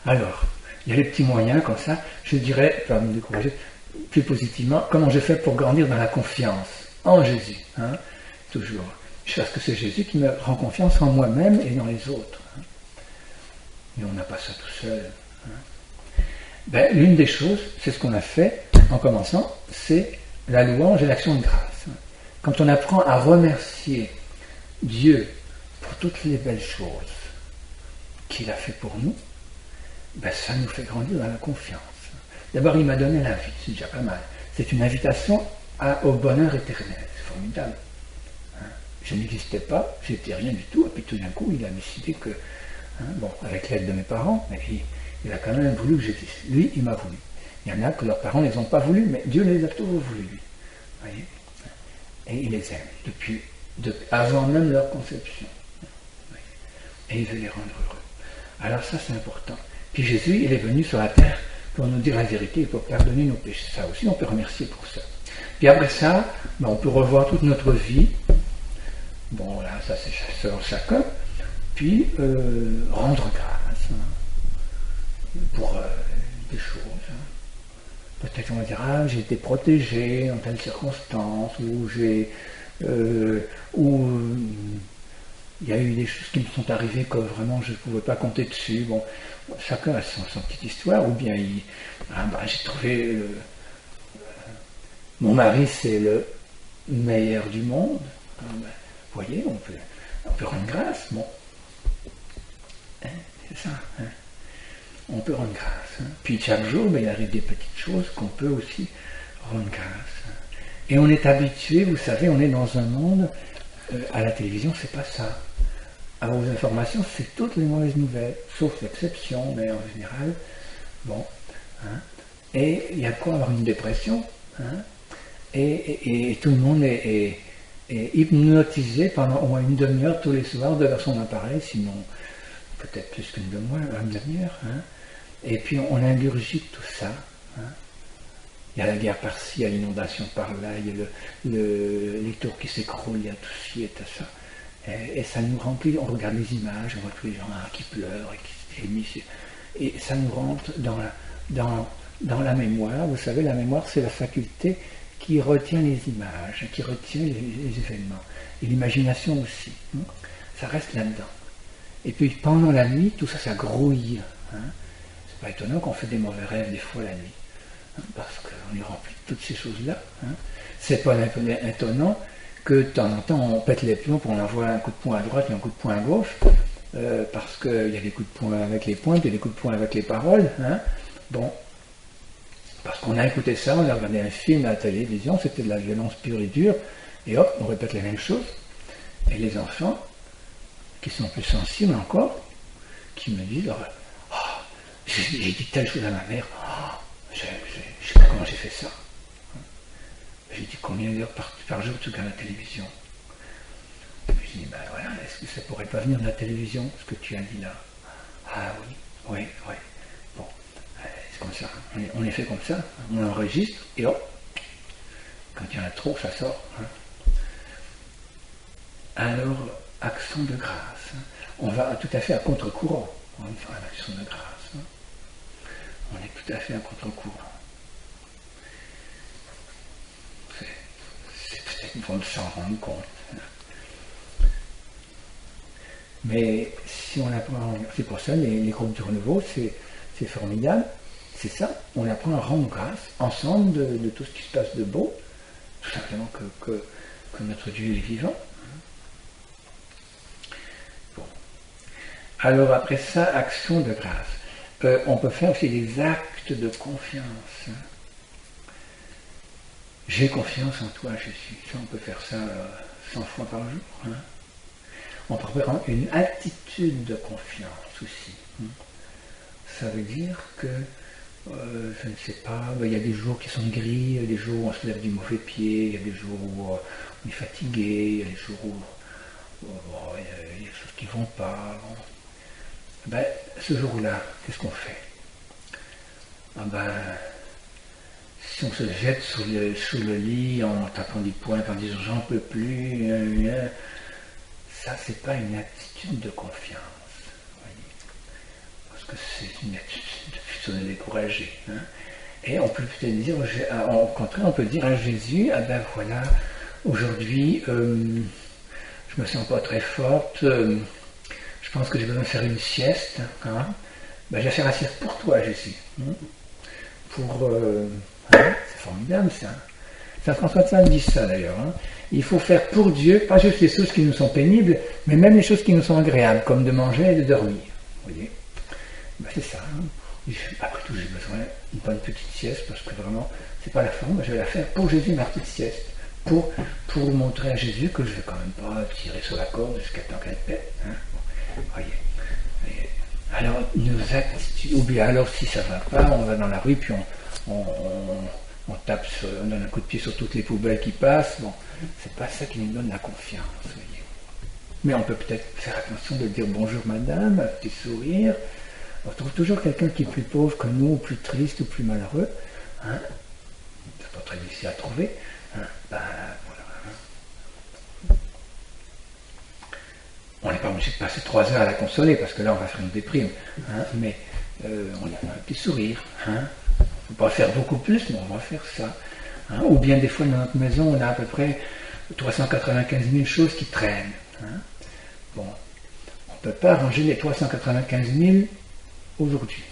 Alors, il y a les petits moyens comme ça, je dirais, pour me décourager, plus positivement, comment je fais pour grandir dans la confiance en Jésus. Hein, toujours. Parce que c'est Jésus qui me rend confiance en moi-même et dans les autres. Hein. Mais on n'a pas ça tout seul. Hein. L'une des choses, c'est ce qu'on a fait en commençant, c'est la louange et l'action de grâce. Quand on apprend à remercier Dieu pour toutes les belles choses qu'il a fait pour nous, ça nous fait grandir dans la confiance. D'abord, il m'a donné la vie, c'est déjà pas mal. C'est une invitation au bonheur éternel, c'est formidable. Hein. Je n'existais pas, j'étais rien du tout, et puis tout d'un coup, il a décidé que, avec l'aide de mes parents, mais il a quand même voulu que j'existe. Lui, il m'a voulu. Il y en a que leurs parents ne les ont pas voulu, mais Dieu les a toujours voulu, lui. Voyez. Et il les aime, avant même leur conception. Et il veut les rendre heureux. Alors ça, c'est important. Puis Jésus, il est venu sur la terre pour nous dire la vérité et pour pardonner nos péchés. Ça aussi, on peut remercier pour ça. Puis après ça, ben, on peut revoir toute notre vie. Bon, là, ça c'est selon chacun. Puis rendre grâce pour des choses. Peut-être on va dire, ah, j'ai été protégé en telle circonstance, ou il y a eu des choses qui me sont arrivées que vraiment je ne pouvais pas compter dessus. Bon, chacun a son petite histoire, ou bien j'ai trouvé mon mari c'est le meilleur du monde. Vous voyez, on peut rendre grâce, bon. Hein, c'est ça. Hein. On peut rendre grâce. Hein. Puis chaque jour, il arrive des petites choses qu'on peut aussi rendre grâce. Et on est habitué, vous savez, on est dans un monde, à la télévision, c'est pas ça. À vos informations, c'est toutes les mauvaises nouvelles, sauf l'exception, mais en général, bon. Hein. Et il y a de quoi avoir une dépression. Hein. Et tout le monde est hypnotisé pendant au moins une demi-heure tous les soirs devant son appareil, sinon peut-être plus qu'une demi-heure. Hein. Et puis on ingurgite tout ça. Hein. Il y a la guerre par-ci, il y a l'inondation par-là, il y a les tours qui s'écroulent, il y a tout ci et tout ça. Et ça nous remplit, on regarde les images, on voit tous les gens qui pleurent et qui se gémissent. Et ça nous rentre dans la mémoire. Vous savez, la mémoire, c'est la faculté qui retient les images, qui retient les événements. Et l'imagination aussi. Hein. Ça reste là-dedans. Et puis pendant la nuit, tout ça, ça grouille. Hein. C'est pas étonnant qu'on fait des mauvais rêves des fois la nuit. Hein, parce qu'on est rempli de toutes ces choses-là. Hein. C'est pas étonnant que de temps en temps on pète les plombs pour en avoir un coup de poing à droite et un coup de poing à gauche. Parce qu'il y a des coups de poing avec les pointes et des coups de poing avec les paroles. Hein. Bon. Parce qu'on a écouté ça, on a regardé un film à la télévision, c'était de la violence pure et dure, et hop, on répète la même chose. Et les enfants, qui sont plus sensibles encore, qui me disent, oh, j'ai dit telle chose à ma mère, oh, je sais pas comment j'ai fait ça. J'ai dit combien d'heures par jour tu regardes la télévision. Et puis je dis, ben voilà, est-ce que ça pourrait pas venir de la télévision, ce que tu as dit là? Ah oui. Bon. C'est comme ça, on est fait comme ça, on enregistre et hop, quand il y en a trop, ça sort. Hein. Alors, action de grâce, hein. On va tout à fait à contre-courant, on va faire une action de grâce. Hein. On est tout à fait à contre-courant. C'est peut-être une forme de s'en rendre compte. Hein. Mais si on apprend, c'est pour ça, les groupes du renouveau, c'est formidable. C'est ça, on apprend à rendre grâce ensemble de tout ce qui se passe de beau, tout simplement que notre Dieu est vivant. Bon. Alors après ça, action de grâce. On peut faire aussi des actes de confiance. J'ai confiance en toi, Jésus. Ça, on peut faire ça 100 fois par jour. Hein. On peut faire une attitude de confiance aussi. Hein. Ça veut dire que je ne sais pas, il y a des jours qui sont gris, il y a des jours où on se lève du mauvais pied, il y a des jours où on est fatigué, il y a des jours où il y a des choses qui ne vont pas. Bon. Ben, ce jour-là, qu'est-ce qu'on fait? Si on se jette sous le lit en tapant du poing, en disant j'en peux plus, ça c'est pas une attitude de confiance. Parce que c'est une attitude de se décourager. Hein. Et on peut peut-être dire, au contraire, on peut dire à Jésus, ah ben voilà, aujourd'hui, je me sens pas très forte, je pense que j'ai besoin de faire une sieste. Hein. Ben, je vais faire la sieste pour toi, Jésus. Hein. C'est formidable ça. Saint François de Sales dit ça d'ailleurs. Hein. Il faut faire pour Dieu, pas juste les choses qui nous sont pénibles, mais même les choses qui nous sont agréables, comme de manger et de dormir. Vous voyez, ben, c'est ça. Hein. Après tout, j'ai besoin d'une bonne petite sieste, parce que vraiment, c'est pas la forme, je vais la faire pour Jésus, ma petite sieste, pour montrer à Jésus que je ne vais quand même pas tirer sur la corde jusqu'à temps qu'elle pète. Hein. Bon, voyez. Alors, nos attitudes, ou bien alors si ça ne va pas, on va dans la rue, puis on tape, on donne un coup de pied sur toutes les poubelles qui passent. Bon, c'est pas ça qui nous donne la confiance, voyez. Mais on peut peut-être faire attention de dire bonjour madame, un petit sourire, On trouve toujours quelqu'un qui est plus pauvre que nous, ou plus triste, ou plus malheureux. Hein. C'est pas très difficile à trouver. Hein. Ben, voilà. On n'est pas obligé de passer 3 heures à la consoler, parce que là, on va faire une déprime. Hein. Mais on a un petit sourire. Hein. On ne peut pas faire beaucoup plus, mais on va faire ça. Hein. Ou bien des fois, dans notre maison, on a à peu près 395 000 choses qui traînent. Hein. Bon, on ne peut pas ranger les 395 000 aujourd'hui.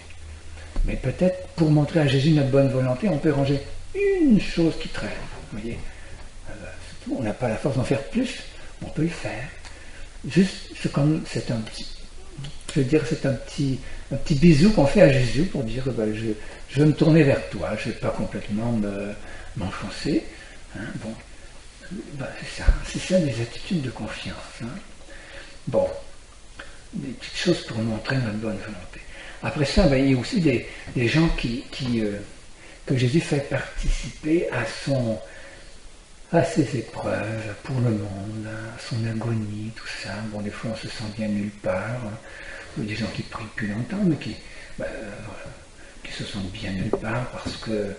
Mais peut-être, pour montrer à Jésus notre bonne volonté, on peut ranger une chose qui traîne. Vous voyez, on n'a pas la force d'en faire plus, on peut le faire. Juste, c'est un petit, je veux dire, c'est un petit bisou qu'on fait à Jésus pour dire, ben, je veux me tourner vers toi, je ne vais pas complètement m'enfoncer. Hein, bon, ben, c'est ça des attitudes de confiance. Hein. Bon, des petites choses pour montrer notre bonne volonté. Après ça, ben, il y a aussi des gens que Jésus fait participer à ses épreuves pour le monde, à son agonie, tout ça. Bon, des fois, on se sent bien nulle part. Il y a des gens qui prient depuis longtemps, mais qui se sentent bien nulle part parce que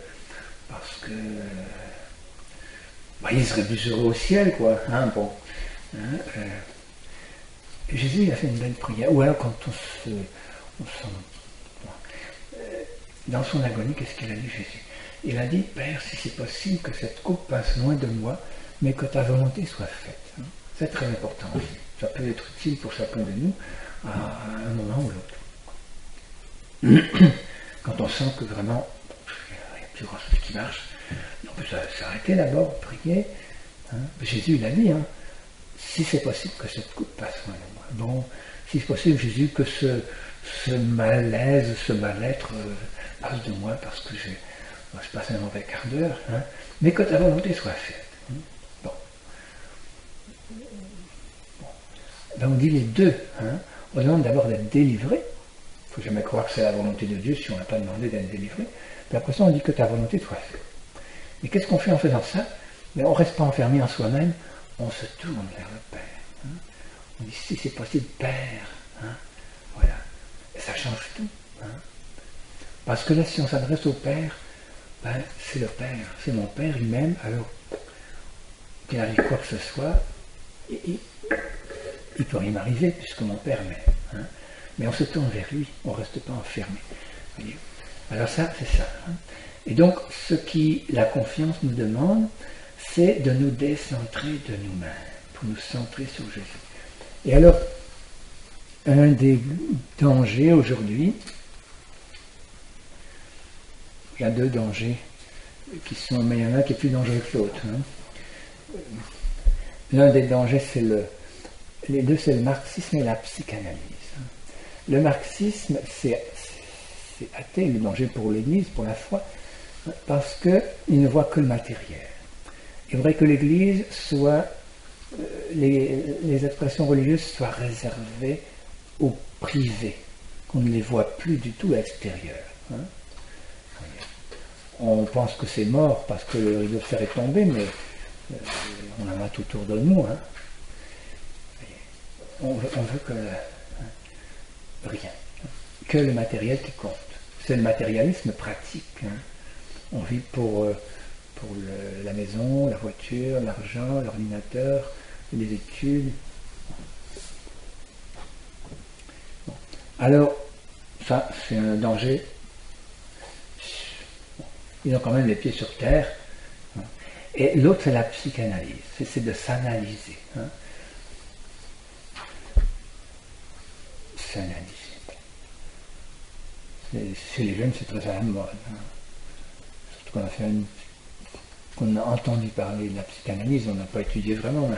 ils seraient plus heureux au ciel, quoi. Hein, bon. Hein, Jésus, il a fait une belle prière. Ou alors, quand dans son agonie, qu'est-ce qu'il a dit, Jésus? Il a dit, Père, si c'est possible que cette coupe passe loin de moi, mais que ta volonté soit faite. C'est très important aussi. Ça peut être utile pour chacun de nous à un moment ou l'autre. Quand on sent que vraiment, il n'y a plus grand chose qui marche, on peut s'arrêter d'abord, prier. Hein. Jésus, il a dit, hein, si c'est possible que cette coupe passe loin de moi. Bon, si c'est possible, Jésus, que ce malaise, ce mal-être passe de moi parce que je passe un mauvais quart d'heure, hein, mais que ta volonté soit faite. Hein. Bon. Ben, on dit les deux. Hein. On demande d'abord d'être délivré. Il ne faut jamais croire que c'est la volonté de Dieu si on n'a pas demandé d'être délivré. Puis après ça, on dit que ta volonté soit faite. Et qu'est-ce qu'on fait en faisant ça? Ben, on ne reste pas enfermé en soi-même, on se tourne vers le Père. Hein. On dit, si c'est possible, Père. Hein. Voilà. Et ça change tout. Hein. Parce que là, si on s'adresse au Père, ben, c'est le Père, c'est mon Père, il m'aime, alors qu'il arrive quoi que ce soit, il peut rien m'arriver puisque mon Père m'aime. Hein. Mais on se tourne vers lui, on ne reste pas enfermé. Voyez. Alors ça, c'est ça. Hein. Et donc, ce qui la confiance nous demande, c'est de nous décentrer de nous-mêmes, pour nous centrer sur Jésus. Et alors, un des dangers aujourd'hui, il y a deux dangers qui sont, mais il y en a qui est plus dangereux que l'autre. Hein. L'un des dangers, les deux, c'est le marxisme et la psychanalyse. Le marxisme, c'est athée, le danger pour l'Église, pour la foi, parce qu'il ne voit que le matériel. Il faudrait que l'Église soit, les expressions religieuses soient réservées au privé, qu'on ne les voit plus du tout à l'extérieur. Hein. On pense que c'est mort parce que le rideau de fer est tombé, mais on en a tout autour de nous. Hein. On veut que rien, que le matériel qui compte. C'est le matérialisme pratique. Hein. On vit pour la maison, la voiture, l'argent, l'ordinateur, les études. Bon. Alors, ça, c'est un danger. Ils ont quand même les pieds sur terre. Et l'autre, c'est la psychanalyse. C'est de s'analyser. Hein. S'analyser. Chez les jeunes, c'est très à la mode. Hein. Surtout qu'on a entendu parler de la psychanalyse, on n'a pas étudié vraiment, mais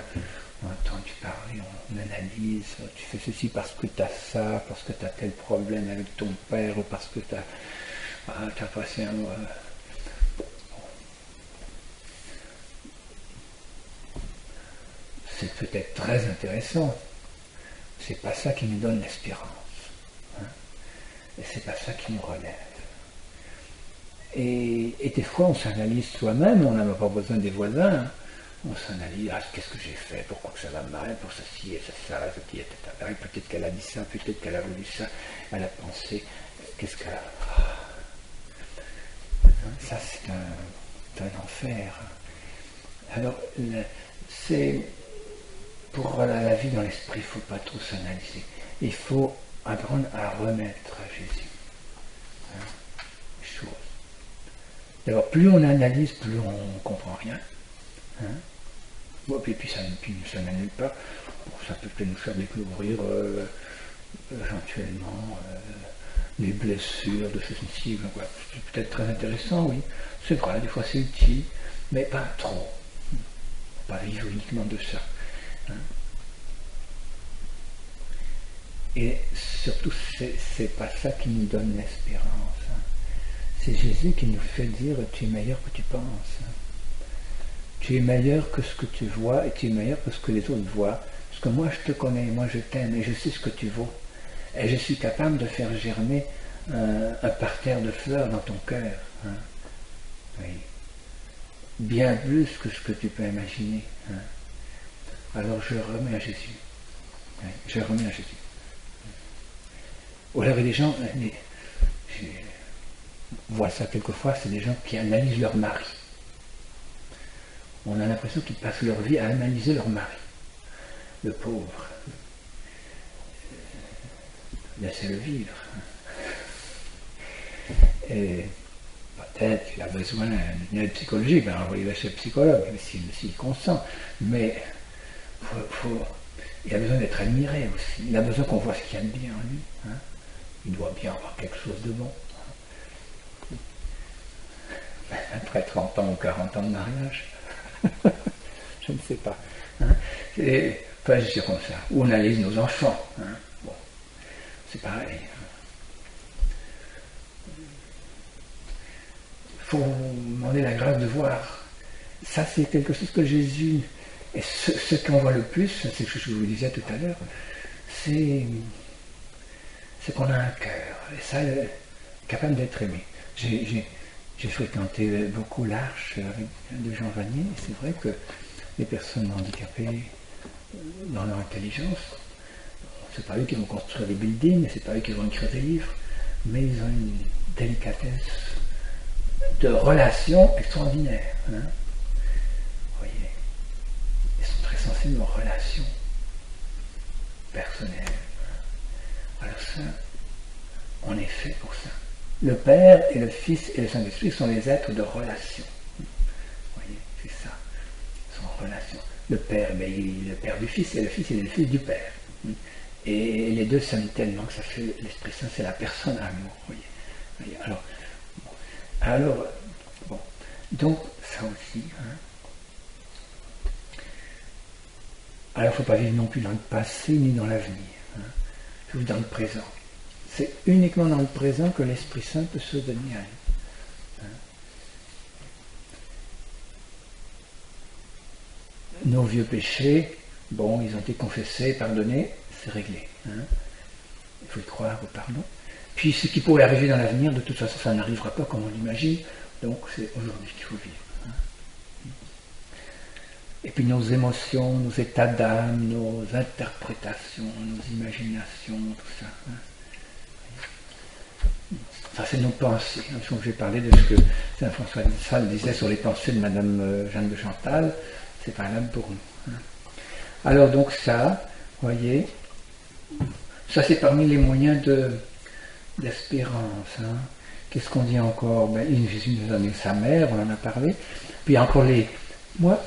on a entendu parler, on analyse, tu fais ceci parce que tu as ça, parce que tu as tel problème avec ton père, ou parce que tu as passé un... C'est peut-être très intéressant. C'est pas ça qui nous donne l'espérance. Hein. Et c'est pas ça qui nous relève. Et des fois, on s'analyse soi-même, on n'a pas besoin des voisins. On s'analyse, qu'est-ce que j'ai fait, pourquoi que ça va mal, pour ceci et ça, ceci, etc. Peut-être qu'elle a dit ça, peut-être qu'elle a voulu ça, elle a pensé, qu'est-ce qu'elle a... Ça, c'est un enfer. Alors, c'est... Pour la vie dans l'esprit, il ne faut pas trop s'analyser. Il faut apprendre à remettre à Jésus les choses. D'abord, plus on analyse, plus on ne comprend rien. Bon, et puis ça n'annule pas. Bon, ça peut peut-être nous faire découvrir éventuellement des blessures de ce sensible. C'est peut-être très intéressant, oui. C'est vrai, des fois c'est utile, mais pas trop. Pas vivre uniquement de ça. Et surtout, c'est pas ça qui nous donne l'espérance. C'est Jésus qui nous fait dire tu es meilleur que tu penses. Tu es meilleur que ce que tu vois et tu es meilleur que ce que les autres voient. Parce que moi je te connais, moi je t'aime et je sais ce que tu vaux. Et je suis capable de faire germer un parterre de fleurs dans ton cœur. Oui. Bien plus que ce que tu peux imaginer. Alors je remets à Jésus. Oui, je remets à Jésus. Ou alors il y a des gens, je vois ça quelquefois, c'est des gens qui analysent leur mari. On a l'impression qu'ils passent leur vie à analyser leur mari. Le pauvre. Laissez-le vivre. Et peut-être qu'il a besoin d'une aide psychologique, ben envoyez-le chez le psychologue, s'il consent. Mais il a besoin d'être admiré aussi. Il a besoin qu'on voit ce qu'il y a de bien en lui. Il doit bien avoir quelque chose de bon. Après 30 ans ou 40 ans de mariage, je ne sais pas. Enfin, je dis comme ça. Ou on analyse nos enfants. Bon, c'est pareil. Il faut demander la grâce de voir. Ça, c'est quelque chose que Jésus... Et ce qu'on voit le plus, c'est ce que je vous disais tout à l'heure, c'est qu'on a un cœur. Et ça, capable d'être aimé. J'ai fréquenté beaucoup l'Arche avec de Jean Vanier, et c'est vrai que les personnes handicapées, dans leur intelligence, c'est pas eux qui vont construire des buildings, c'est pas eux qui vont écrire des livres, mais ils ont une délicatesse de relation extraordinaire. Vous voyez, ils sont très sensibles aux relations personnelles. Alors ça, on est fait pour ça. Le Père et le Fils et le Saint-Esprit sont les êtres de relation. Vous voyez, c'est ça. Ils sont en relation. Le Père, il est le Père du Fils, et le Fils, il est le Fils du Père. Et les deux s'aiment tellement que ça fait l'Esprit Saint, c'est la personne amour. Vous voyez. Alors, bon. Donc, ça aussi. Alors, il ne faut pas vivre non plus dans le passé ni dans l'avenir. Vivre dans le présent. C'est uniquement dans le présent que l'Esprit Saint peut se donner à nous. Nos vieux péchés, bon, ils ont été confessés, pardonnés, c'est réglé. Il faut y croire au pardon. Puis ce qui pourrait arriver dans l'avenir, de toute façon, ça n'arrivera pas comme on l'imagine, donc c'est aujourd'hui qu'il faut vivre. Et puis nos émotions, nos états d'âme, nos interprétations, nos imaginations, tout ça. Ça, c'est nos pensées. Donc, j'ai parlé de ce que Saint François de Sales disait sur les pensées de Madame Jeanne de Chantal. C'est valable pour nous. Alors, donc, ça, vous voyez, ça, c'est parmi les moyens d'espérance. Qu'est-ce qu'on dit encore? Jésus nous a donné sa mère, on en a parlé. Puis, encore moi,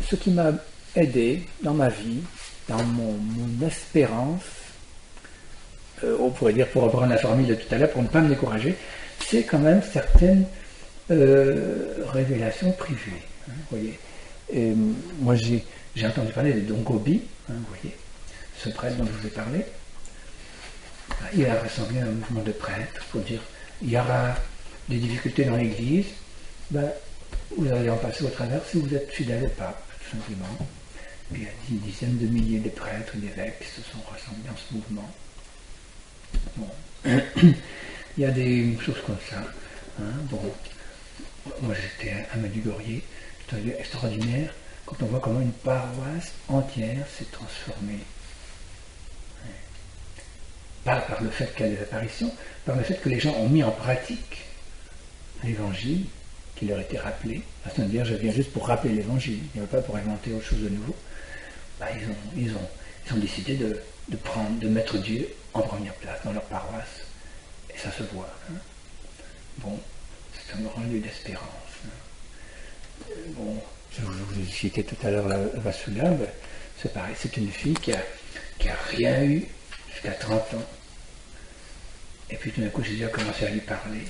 ce qui m'a aidé dans ma vie, dans mon espérance, on pourrait dire pour reprendre la formule de tout à l'heure, pour ne pas me décourager, c'est quand même certaines révélations privées. Vous voyez. Et moi j'ai entendu parler de Don Gobi, vous voyez, ce prêtre dont je vous ai parlé. Il a rassemblé un mouvement de prêtres pour dire il y aura des difficultés dans l'église, vous allez en passer au travers si vous êtes fidèle au pape, tout simplement. Puis il y a des dizaines de milliers de prêtres et d'évêques qui se sont rassemblés dans ce mouvement. Bon. Il y a des choses comme ça. Bon. Moi j'étais à Medjugorje, c'était extraordinaire. quand on voit comment une paroisse entière s'est transformée. Pas par le fait qu'il y a des apparitions, par le fait que les gens ont mis en pratique l'évangile qui leur était rappelé. La Sainte Vierge vient juste pour rappeler l'évangile, il n'y va pas pour inventer autre chose de nouveau. Ils ont décidé de mettre Dieu en première place dans leur paroisse. Et ça se voit. Bon, c'est un grand lieu d'espérance. Bon, je vous ai cité tout à l'heure la Vasula, c'est pareil, c'est une fille qui a rien eu jusqu'à 30 ans. Et puis tout d'un coup, Jésus a commencé à lui parler.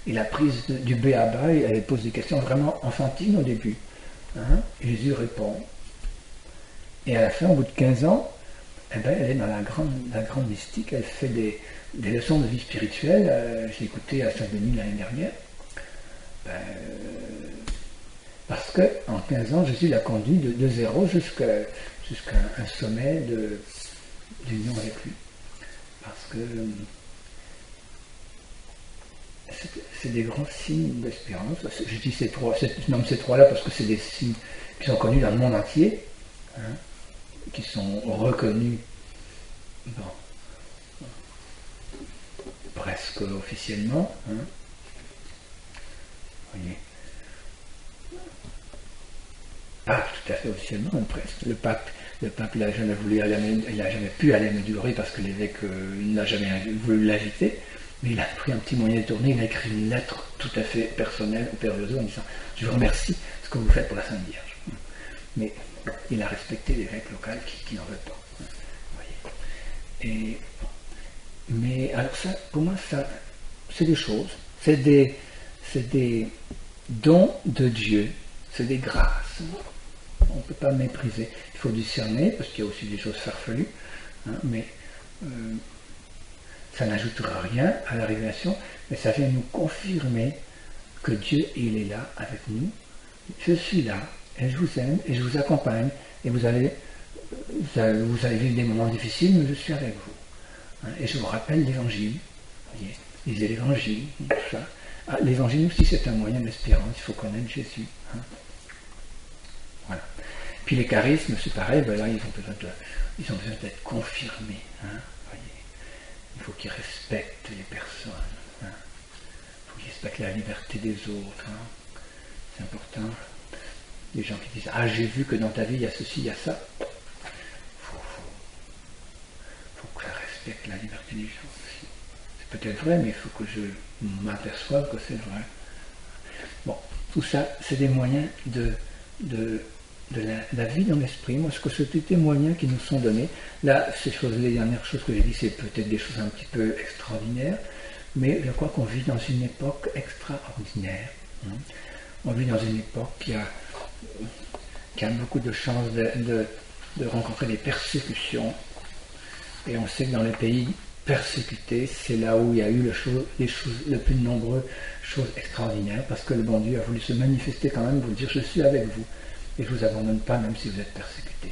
Et la prise du béaba, elle pose des questions vraiment enfantines au début. Et Jésus répond. Et à la fin, au bout de 15 ans, elle est dans la grande mystique, elle fait des leçons de vie spirituelle. J'ai écouté à Saint-Denis l'année dernière. Parce qu'en 15 ans, Jésus l'a conduit de zéro jusqu'à un sommet d'union avec lui. Parce que c'est des grands signes d'espérance. Je dis je nomme ces trois-là parce que c'est des signes qui sont connus dans le monde entier, qui sont reconnus presque officiellement. Voyez. Ah, tout à fait officiellement, presque. Le pape, il n'a jamais pu aller à Medjugorje parce que l'évêque n'a jamais voulu l'inviter, mais il a pris un petit moyen de tourner, il a écrit une lettre tout à fait personnelle au Père Yozo en disant « Je vous remercie de ce que vous faites pour la Sainte Vierge ». Mais il a respecté l'évêque local qui n'en veut pas. Voyez. Mais alors ça, pour moi, ça, c'est des choses, c'est des dons de Dieu, c'est des grâces. On ne peut pas mépriser. Il faut discerner, parce qu'il y a aussi des choses farfelues, mais ça n'ajoutera rien à la révélation, mais ça vient nous confirmer que Dieu, il est là avec nous. Je suis là, et je vous aime, et je vous accompagne, et vous allez vivre des moments difficiles, mais je suis avec vous. Et je vous rappelle l'évangile. Voyez, lisez l'évangile, tout ça. L'évangile aussi, c'est un moyen d'espérance, il faut connaître Jésus. Voilà. Puis les charismes, c'est pareil, là, ils ont besoin d'être confirmés. Voyez. Il faut qu'ils respectent les personnes. Il faut qu'ils respectent la liberté des autres. C'est important. Les gens qui disent « Ah, j'ai vu que dans ta vie, il y a ceci, il y a ça ». Il faut que ça respecte la liberté des gens aussi. C'est peut-être vrai, mais il faut que je m'aperçoive que c'est vrai. Bon, tout ça, c'est des moyens de la vie dans l'esprit. Moi, ce que c'est des moyens qui nous sont donnés. Là, les dernières choses que j'ai dit, c'est peut-être des choses un petit peu extraordinaires, mais je crois qu'on vit dans une époque extraordinaire. On vit dans une époque qui a beaucoup de chances de rencontrer des persécutions. Et on sait que dans les pays persécutés, c'est là où il y a eu le plus nombreuses choses extraordinaires, parce que le bon Dieu a voulu se manifester quand même, vous dire « Je suis avec vous ». Et je ne vous abandonne pas même si vous êtes persécutés.